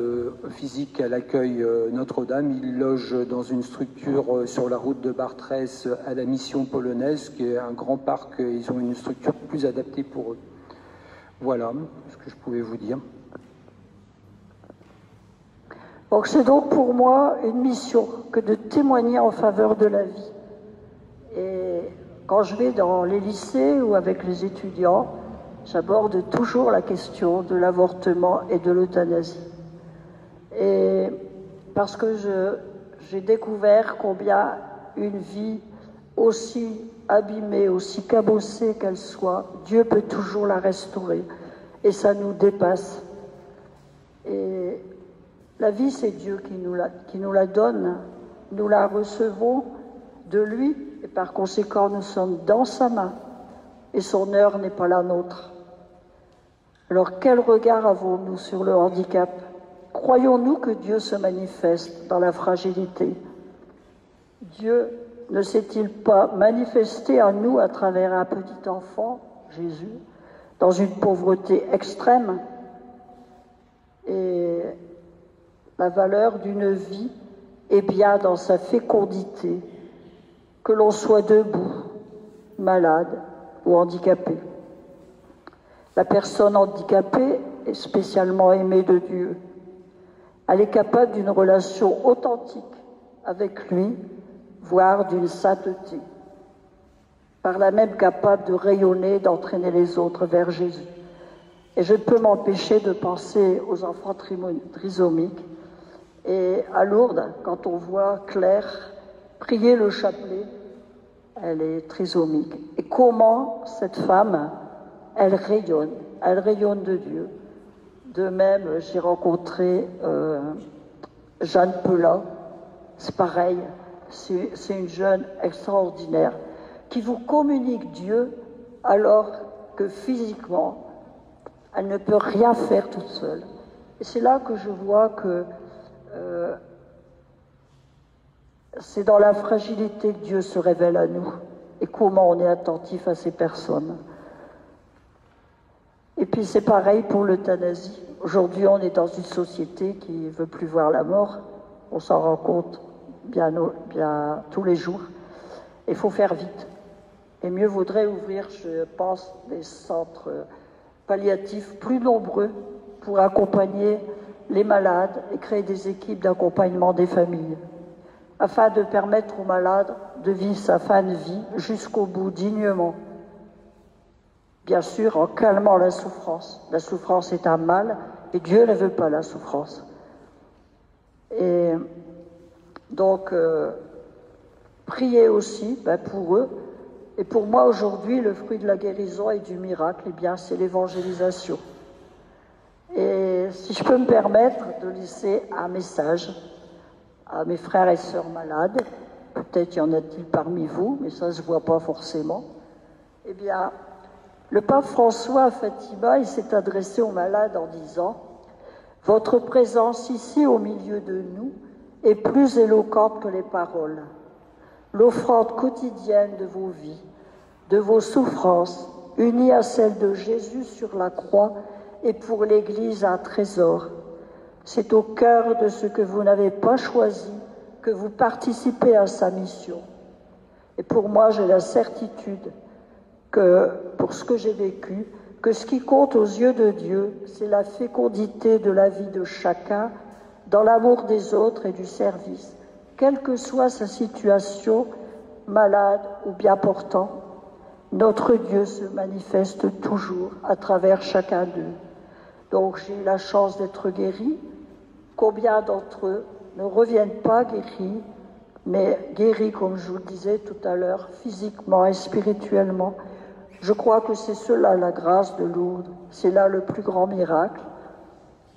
physiques à l'accueil Notre-Dame. Ils logent dans une structure sur la route de Bartrès à la mission polonaise, qui est un grand parc. Ils ont une structure plus adaptée pour eux. Voilà ce que je pouvais vous dire. Donc c'est donc pour moi une mission que de témoigner en faveur de la vie. Et quand je vais dans les lycées ou avec les étudiants, j'aborde toujours la question de l'avortement et de l'euthanasie. Et parce que j'ai découvert combien une vie aussi abîmée, aussi cabossée qu'elle soit, Dieu peut toujours la restaurer. Et ça nous dépasse. Et la vie, c'est Dieu qui nous la donne. Nous la recevons de lui, et par conséquent, nous sommes dans sa main. Et son heure n'est pas la nôtre. Alors, quel regard avons-nous sur le handicap? Croyons-nous que Dieu se manifeste dans la fragilité? Dieu ne s'est-il pas manifesté à nous à travers un petit enfant, Jésus, dans une pauvreté extrême? Et la valeur d'une vie est bien dans sa fécondité, que l'on soit debout, malade ou handicapé. La personne handicapée est spécialement aimée de Dieu. Elle est capable d'une relation authentique avec lui, voire d'une sainteté. Par là même capable de rayonner, d'entraîner les autres vers Jésus. Et je ne peux m'empêcher de penser aux enfants trisomiques. Et à Lourdes, quand on voit Claire prier le chapelet, elle est trisomique. Et comment cette femme, elle rayonne de Dieu. De même, j'ai rencontré Jeanne Pellat, c'est pareil, c'est une jeune extraordinaire qui vous communique Dieu alors que physiquement, elle ne peut rien faire toute seule. Et c'est là que je vois que c'est dans la fragilité que Dieu se révèle à nous et comment on est attentif à ces personnes. Et puis c'est pareil pour l'euthanasie. Aujourd'hui, on est dans une société qui ne veut plus voir la mort. On s'en rend compte bien tous les jours. Il faut faire vite. Et mieux vaudrait ouvrir, je pense, des centres palliatifs plus nombreux pour accompagner les malades et créer des équipes d'accompagnement des familles, afin de permettre aux malades de vivre sa fin de vie jusqu'au bout dignement. Bien sûr, en calmant la souffrance. La souffrance est un mal et Dieu ne veut pas la souffrance. Et donc, priez aussi pour eux. Et pour moi, aujourd'hui, le fruit de la guérison et du miracle, eh bien, c'est l'évangélisation. Et si je peux me permettre de laisser un message à mes frères et sœurs malades, peut-être y en a-t-il parmi vous, mais ça ne se voit pas forcément, eh bien, le pape François à Fatima, il s'est adressé aux malades en disant « Votre présence ici au milieu de nous est plus éloquente que les paroles. L'offrande quotidienne de vos vies, de vos souffrances, unie à celle de Jésus sur la croix, est pour l'Église un trésor. C'est au cœur de ce que vous n'avez pas choisi que vous participez à sa mission. Et pour moi, j'ai la certitude que, pour ce que j'ai vécu, que ce qui compte aux yeux de Dieu, c'est la fécondité de la vie de chacun dans l'amour des autres et du service, quelle que soit sa situation, malade ou bien portant. Notre Dieu se manifeste toujours à travers chacun d'eux. Donc j'ai eu la chance d'être guéri. Combien d'entre eux ne reviennent pas guéris, mais guéris, comme je vous le disais tout à l'heure, physiquement et spirituellement. Je crois que c'est cela la grâce de Lourdes, c'est là le plus grand miracle.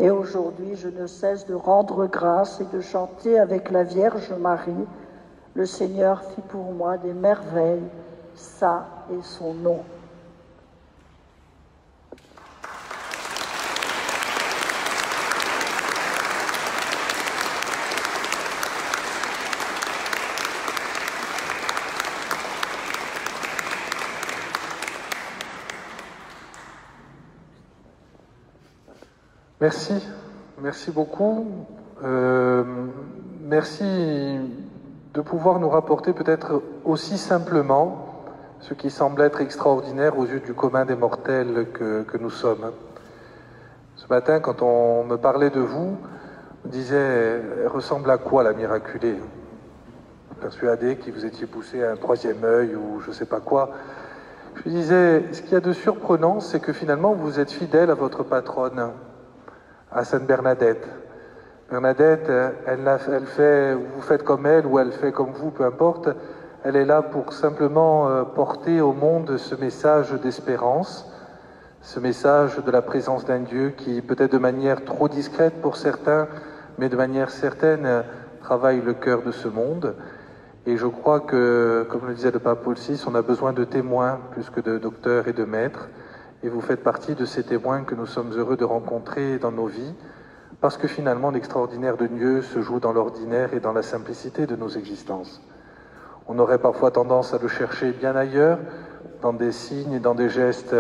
Et aujourd'hui, je ne cesse de rendre grâce et de chanter avec la Vierge Marie. Le Seigneur fit pour moi des merveilles, saint est son nom. Merci beaucoup. Merci de pouvoir nous rapporter peut-être aussi simplement ce qui semble être extraordinaire aux yeux du commun des mortels que nous sommes. Ce matin, quand on me parlait de vous, on disait, elle ressemble à quoi la miraculée? Persuadé que vous étiez poussé à un troisième œil ou je ne sais pas quoi. Je disais, ce qu'il y a de surprenant, c'est que finalement vous êtes fidèle à votre patronne, à Sainte Bernadette. Bernadette, elle fait, vous faites comme elle ou elle fait comme vous, peu importe. Elle est là pour simplement porter au monde ce message d'espérance, ce message de la présence d'un Dieu qui, peut-être de manière trop discrète pour certains, mais de manière certaine, travaille le cœur de ce monde. Et je crois que, comme le disait le pape Paul VI, on a besoin de témoins plus que de docteurs et de maîtres. Et vous faites partie de ces témoins que nous sommes heureux de rencontrer dans nos vies, parce que finalement l'extraordinaire de Dieu se joue dans l'ordinaire et dans la simplicité de nos existences. On aurait parfois tendance à le chercher bien ailleurs, dans des signes et dans des gestes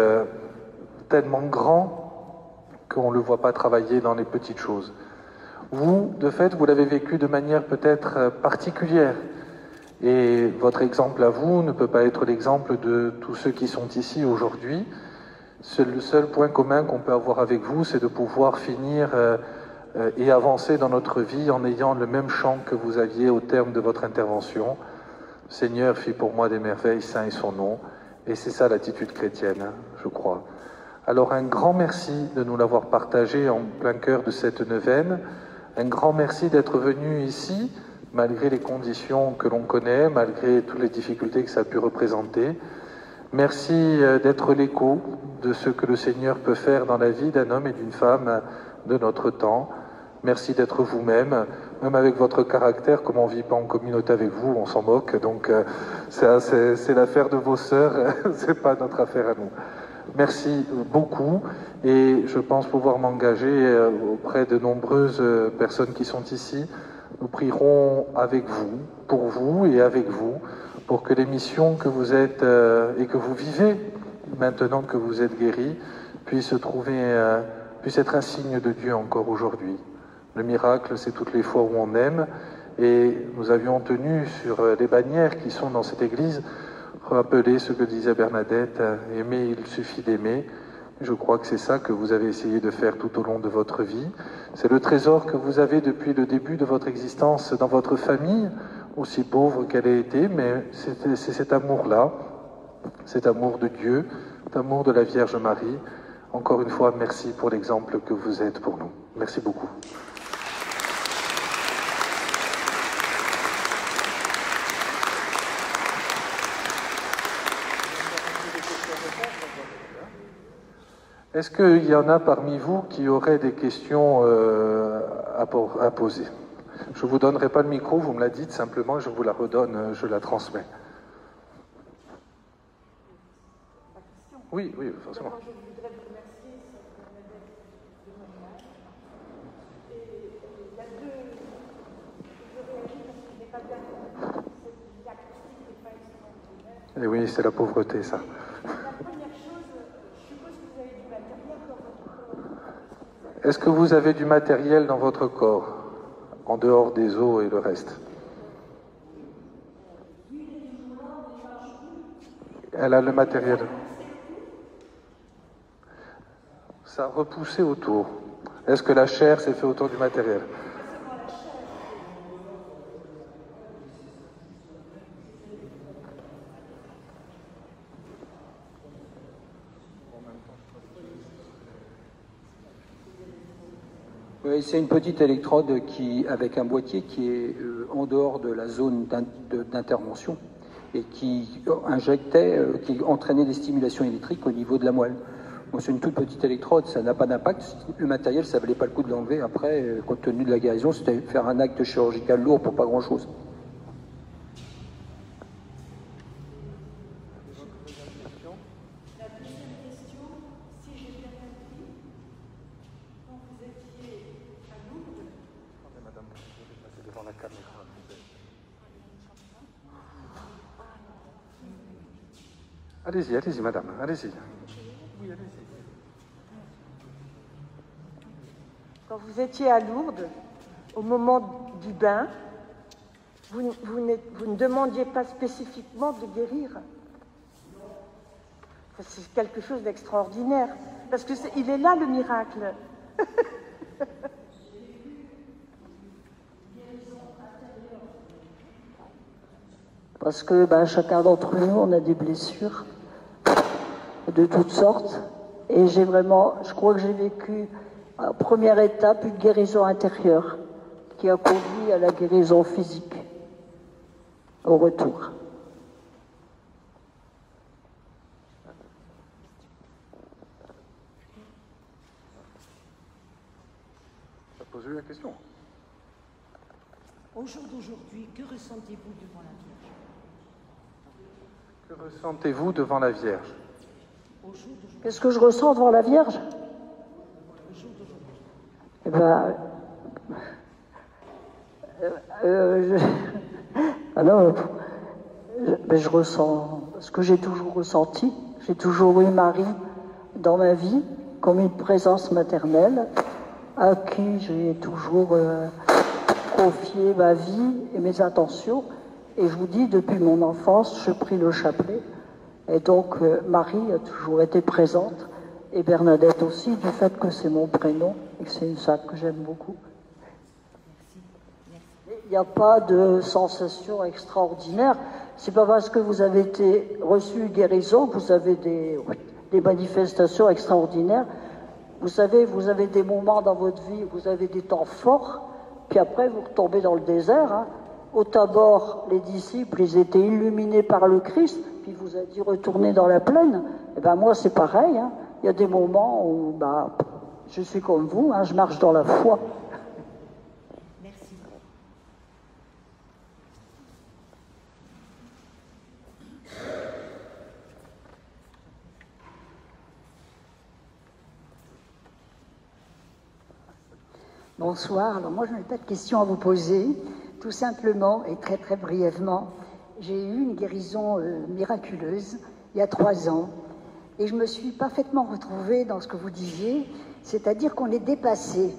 tellement grands qu'on ne le voit pas travailler dans les petites choses. Vous, de fait, vous l'avez vécu de manière peut-être particulière. Et votre exemple à vous ne peut pas être l'exemple de tous ceux qui sont ici aujourd'hui. Le seul point commun qu'on peut avoir avec vous, c'est de pouvoir finir et avancer dans notre vie en ayant le même chant que vous aviez au terme de votre intervention. Seigneur fit pour moi des merveilles, saint est son nom. Et c'est ça l'attitude chrétienne, je crois. Alors un grand merci de nous l'avoir partagé en plein cœur de cette neuvaine. Un grand merci d'être venu ici, malgré les conditions que l'on connaît, malgré toutes les difficultés que ça a pu représenter. Merci d'être l'écho de ce que le Seigneur peut faire dans la vie d'un homme et d'une femme de notre temps. Merci d'être vous-même, même avec votre caractère, comme on ne vit pas en communauté avec vous, on s'en moque, donc c'est l'affaire de vos sœurs, c'est pas notre affaire à nous. Merci beaucoup, et je pense pouvoir m'engager auprès de nombreuses personnes qui sont ici. Nous prierons avec vous, pour vous et avec vous, pour que les missions que vous êtes et que vous vivez, maintenant que vous êtes guéris, puissent être un signe de Dieu encore aujourd'hui. Le miracle, c'est toutes les fois où on aime, et nous avions tenu sur les bannières qui sont dans cette église, rappeler ce que disait Bernadette, aimer, il suffit d'aimer. Je crois que c'est ça que vous avez essayé de faire tout au long de votre vie. C'est le trésor que vous avez depuis le début de votre existence dans votre famille, aussi pauvre qu'elle ait été, mais c'est cet amour-là, cet amour de Dieu, cet amour de la Vierge Marie. Encore une fois, merci pour l'exemple que vous êtes pour nous. Merci beaucoup. Est-ce qu'il y en a parmi vous qui auraient des questions à poser? Je ne vous donnerai pas le micro, vous me la dites simplement, je vous la redonne, je la transmets. Oui, oui, forcément. Je voudrais vous remercier, Bernadette de Montréal. Et il y a deux. Je réagis parce que je n'ai pas bien compris. L'acoustique n'est pas extraordinaire. Et oui, c'est la pauvreté, ça. La première chose, je suppose que vous avez du matériel dans votre corps. Est-ce que vous avez du matériel dans votre corps, en dehors des os et le reste? Elle a le matériel. Ça a repoussé autour. Est-ce que la chair s'est fait autour du matériel? Oui, c'est une petite électrode avec un boîtier qui est en dehors de la zone d'intervention et qui qui entraînait des stimulations électriques au niveau de la moelle. Bon, c'est une toute petite électrode, ça n'a pas d'impact. Le matériel, ça valait pas le coup de l'enlever. Après, compte tenu de la guérison, c'était faire un acte chirurgical lourd pour pas grand-chose. La deuxième question, si j'ai bien compris, quand vous étiez à Lourdes, Madame, je vais passer devant la caméra. Allez-y, allez-y, madame, allez-y. Oui, allez-y. quand vous étiez à Lourdes, au moment du bain, vous ne demandiez pas spécifiquement de guérir. C'est quelque chose d'extraordinaire. Parce qu'il est là, le miracle. Parce que chacun d'entre nous, on a des blessures de toutes sortes. Et je crois que j'ai vécu, en première étape, une guérison intérieure qui a conduit à la guérison physique au retour. Tu as posé la question. Au jour d'aujourd'hui, que ressentez-vous devant la Vierge? Que ressentez-vous devant la Vierge? Qu'est-ce que je ressens devant la Vierge? Eh ben, je ressens ce que j'ai toujours ressenti. J'ai toujours eu Marie dans ma vie comme une présence maternelle à qui j'ai toujours confié ma vie et mes intentions. Et je vous dis, depuis mon enfance, je prie le chapelet. Et donc, Marie a toujours été présente, et Bernadette aussi, du fait que c'est mon prénom, et que c'est ça que j'aime beaucoup. Il n'y a pas de sensation extraordinaire. C'est pas parce que vous avez reçu guérison que vous avez des manifestations extraordinaires. Vous savez, vous avez des moments dans votre vie, vous avez des temps forts, puis après, vous retombez dans le désert, hein. Au Tabor, les disciples, ils étaient illuminés par le Christ, puis il vous a dit retournez dans la plaine. Et ben moi, c'est pareil. Hein. Il y a des moments où je suis comme vous, hein, je marche dans la foi. Merci. Bonsoir. Alors moi, je n'ai pas de questions à vous poser. Tout simplement et très très brièvement, j'ai eu une guérison miraculeuse il y a 3 ans et je me suis parfaitement retrouvée dans ce que vous disiez, c'est-à-dire qu'on est dépassé.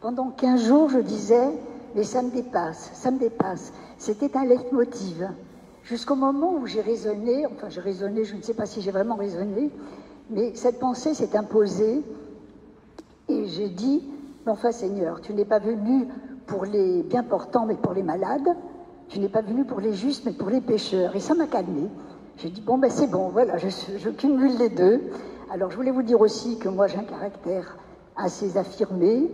Pendant 15 jours, je disais, mais ça me dépasse, ça me dépasse. C'était un leitmotiv. Jusqu'au moment où j'ai raisonné, je ne sais pas si j'ai vraiment raisonné, Mais cette pensée s'est imposée et j'ai dit, mais enfin Seigneur, tu n'es pas venu pour les bien portants mais pour les malades, tu n'es pas venu pour les justes mais pour les pécheurs. Et ça m'a calmée. J'ai dit, bon ben c'est bon, voilà, je cumule les deux. Alors je voulais vous dire aussi que moi j'ai un caractère assez affirmé,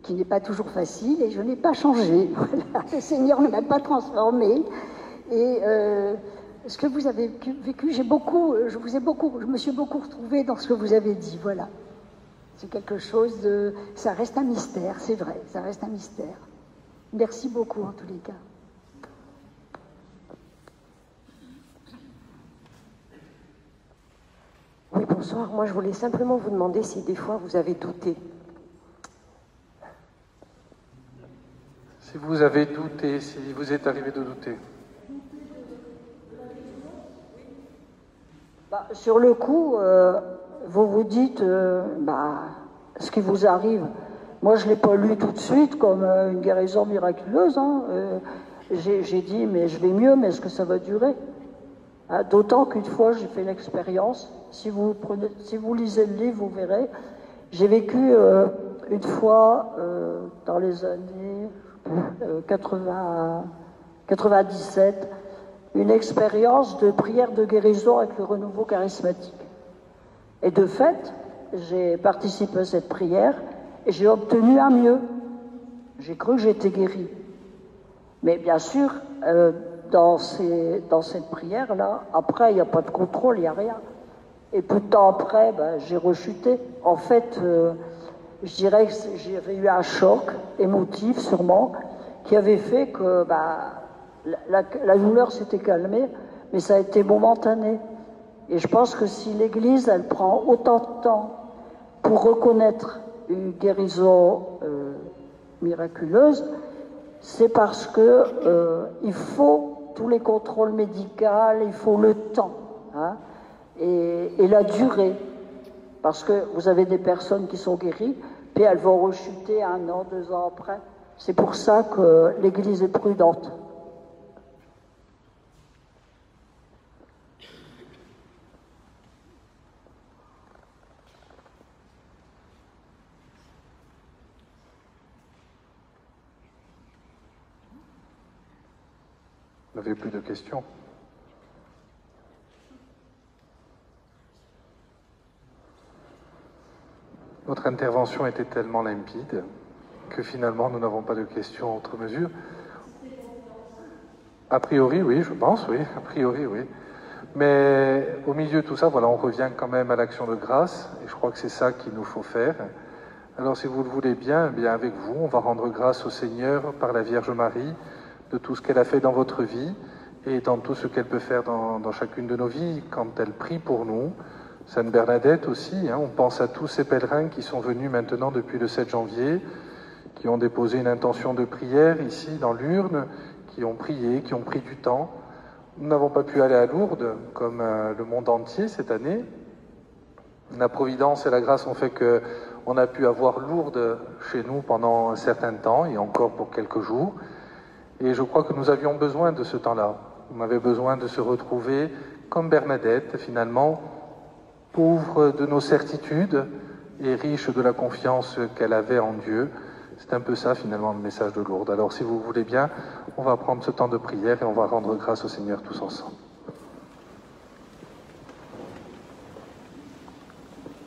qui n'est pas toujours facile et je n'ai pas changé. Voilà. Le Seigneur ne m'a pas transformée. Et ce que vous avez vécu, je me suis beaucoup retrouvée dans ce que vous avez dit. Voilà. C'est quelque chose de... Ça reste un mystère, c'est vrai, ça reste un mystère. Merci beaucoup en tous les cas. Oui, bonsoir. Moi, je voulais simplement vous demander si des fois vous avez douté. Si vous avez douté, si vous êtes arrivé de douter. Sur le coup, vous vous dites, ce qui vous arrive, moi je ne l'ai pas lu tout de suite comme une guérison miraculeuse. Hein. J'ai dit, mais je vais mieux, mais est-ce que ça va durer? D'autant qu'une fois, j'ai fait l'expérience. Si vous lisez le livre, vous verrez. J'ai vécu une fois, dans les années 97, une expérience de prière de guérison avec le renouveau charismatique. Et de fait, j'ai participé à cette prière et j'ai obtenu un mieux. J'ai cru que j'étais guérie. Mais bien sûr, dans cette prière-là, après, il n'y a pas de contrôle, il n'y a rien. Et peu de temps après, j'ai rechuté. En fait, je dirais que j'avais eu un choc émotif, sûrement, qui avait fait que la douleur s'était calmée, mais ça a été momentané. Et je pense que si l'Église, elle prend autant de temps pour reconnaître une guérison miraculeuse, c'est parce que il faut tous les contrôles médicaux, il faut le temps, hein, et la durée. Parce que vous avez des personnes qui sont guéries, puis elles vont rechuter 1 an, 2 ans après. C'est pour ça que l'Église est prudente. Vous n'avez plus de questions? Votre intervention était tellement limpide que finalement nous n'avons pas de questions outre mesure. A priori, oui, je pense, oui. A priori, oui. Mais au milieu de tout ça, voilà, on revient quand même à l'action de grâce, et je crois que c'est ça qu'il nous faut faire. Alors, si vous le voulez bien, eh bien avec vous, on va rendre grâce au Seigneur par la Vierge Marie de tout ce qu'elle a fait dans votre vie et dans tout ce qu'elle peut faire dans chacune de nos vies quand elle prie pour nous. Sainte Bernadette aussi, hein, on pense à tous ces pèlerins qui sont venus maintenant depuis le 7 janvier, qui ont déposé une intention de prière ici dans l'urne, qui ont prié, qui ont pris du temps. Nous n'avons pas pu aller à Lourdes, comme le monde entier cette année. La providence et la grâce ont fait qu'on a pu avoir Lourdes chez nous pendant un certain temps, et encore pour quelques jours. Et je crois que nous avions besoin de ce temps-là. On avait besoin de se retrouver comme Bernadette, finalement, pauvre de nos certitudes et riche de la confiance qu'elle avait en Dieu. C'est un peu ça, finalement, le message de Lourdes. Alors, si vous voulez bien, on va prendre ce temps de prière et on va rendre grâce au Seigneur tous ensemble.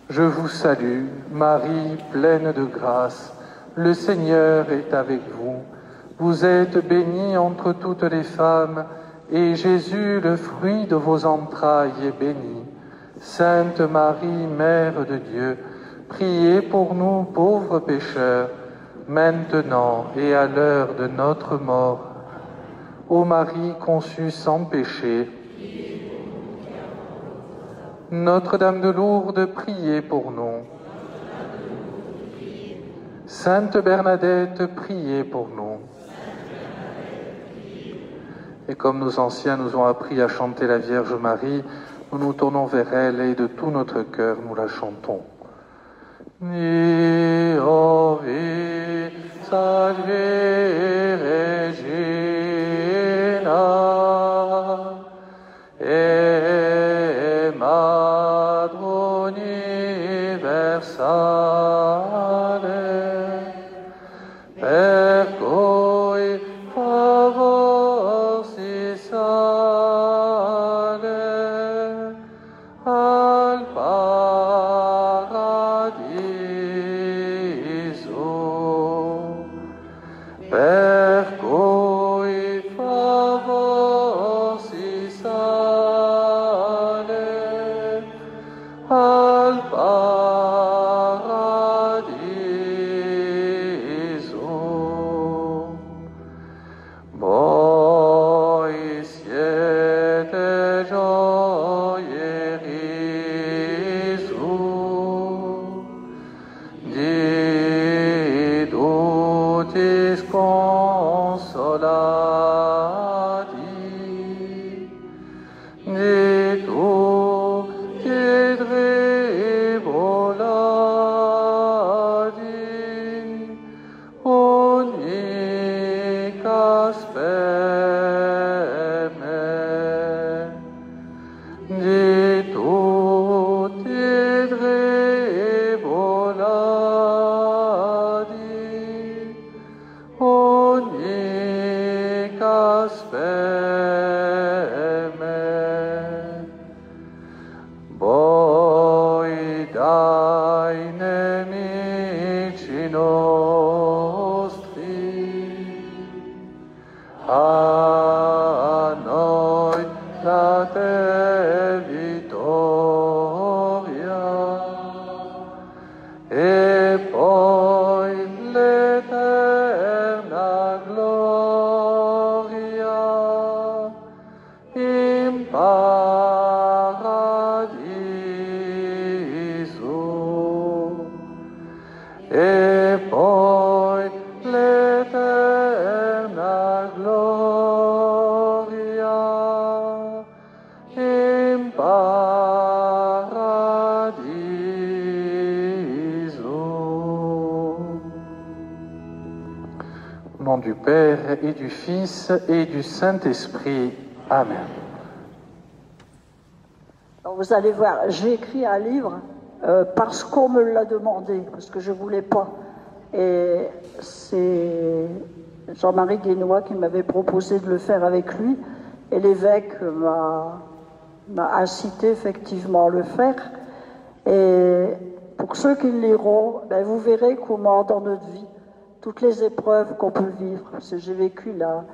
Je vous salue, Marie, pleine de grâce. Le Seigneur est avec vous. Vous êtes bénie entre toutes les femmes, et Jésus, le fruit de vos entrailles, est béni. Sainte Marie, Mère de Dieu, priez pour nous pauvres pécheurs, maintenant et à l'heure de notre mort. Ô Marie conçue sans péché, Notre-Dame de Lourdes, priez pour nous. Sainte Bernadette, priez pour nous. Et comme nos anciens nous ont appris à chanter la Vierge Marie, nous nous tournons vers elle et de tout notre cœur nous la chantons. Dio vi salve Regina, e Madrone per cui favor si sale al paradiso, per cui favor si sale al paradiso. Voi siete gioieri su, di tutti sconsolati, di tutti tribolati, unica speme, di tutti tribolati, unica speme. Voi dai nemici nostri, a noi date vittoria, e poi l'eterna gloria in paradiso, e poi l'eterna gloria in paradiso. Au nom du Père et du Fils et du Saint-Esprit. Amen. Alors vous allez voir, j'ai écrit un livre parce qu'on me l'a demandé, parce que je ne voulais pas. Et c'est Jean-Marie Guénois qui m'avait proposé de le faire avec lui, et l'évêque m'a incité effectivement à le faire. Et pour ceux qui le liront, ben vous verrez comment dans notre vie, toutes les épreuves qu'on peut vivre, parce que j'ai vécu la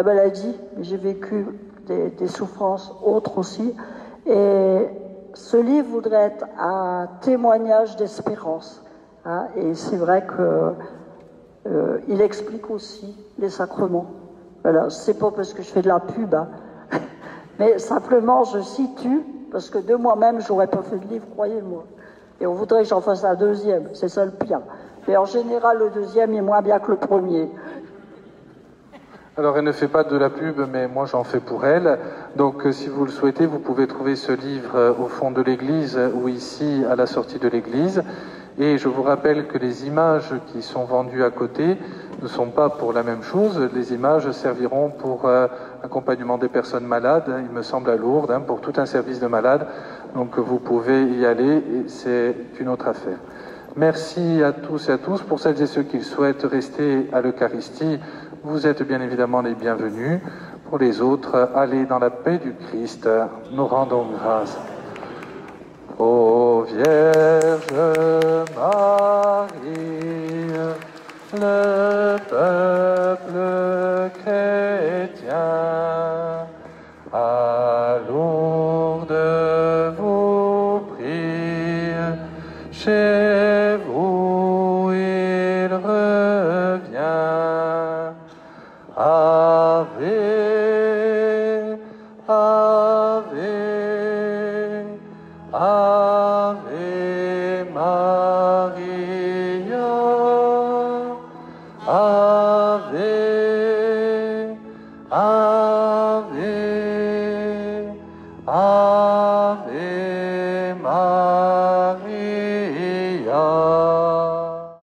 maladie, mais j'ai vécu des souffrances autres aussi. Et ce livre voudrait être un témoignage d'espérance. Hein, et c'est vrai qu'il explique aussi les sacrements. Voilà, c'est pas parce que je fais de la pub, hein, mais simplement je situe, parce que de moi-même, j'aurais pas fait de livre, croyez-moi. Et on voudrait que j'en fasse un deuxième, c'est ça le pire. Mais en général, le deuxième est moins bien que le premier. Alors, elle ne fait pas de la pub, mais moi j'en fais pour elle. Donc, si vous le souhaitez, vous pouvez trouver ce livre au fond de l'église ou ici à la sortie de l'église. Et je vous rappelle que les images qui sont vendues à côté ne sont pas pour la même chose. Les images serviront pour accompagnement des personnes malades, il me semble à Lourdes, hein, pour tout un service de malades. Donc, vous pouvez y aller et c'est une autre affaire. Merci à tous et à tous. Pour celles et ceux qui souhaitent rester à l'Eucharistie, vous êtes bien évidemment les bienvenus. Pour les autres, allez dans la paix du Christ. Nous rendons grâce. Ô Vierge Marie, le peuple chrétien, à Lourdes vous prie, chez vous il revient. Ave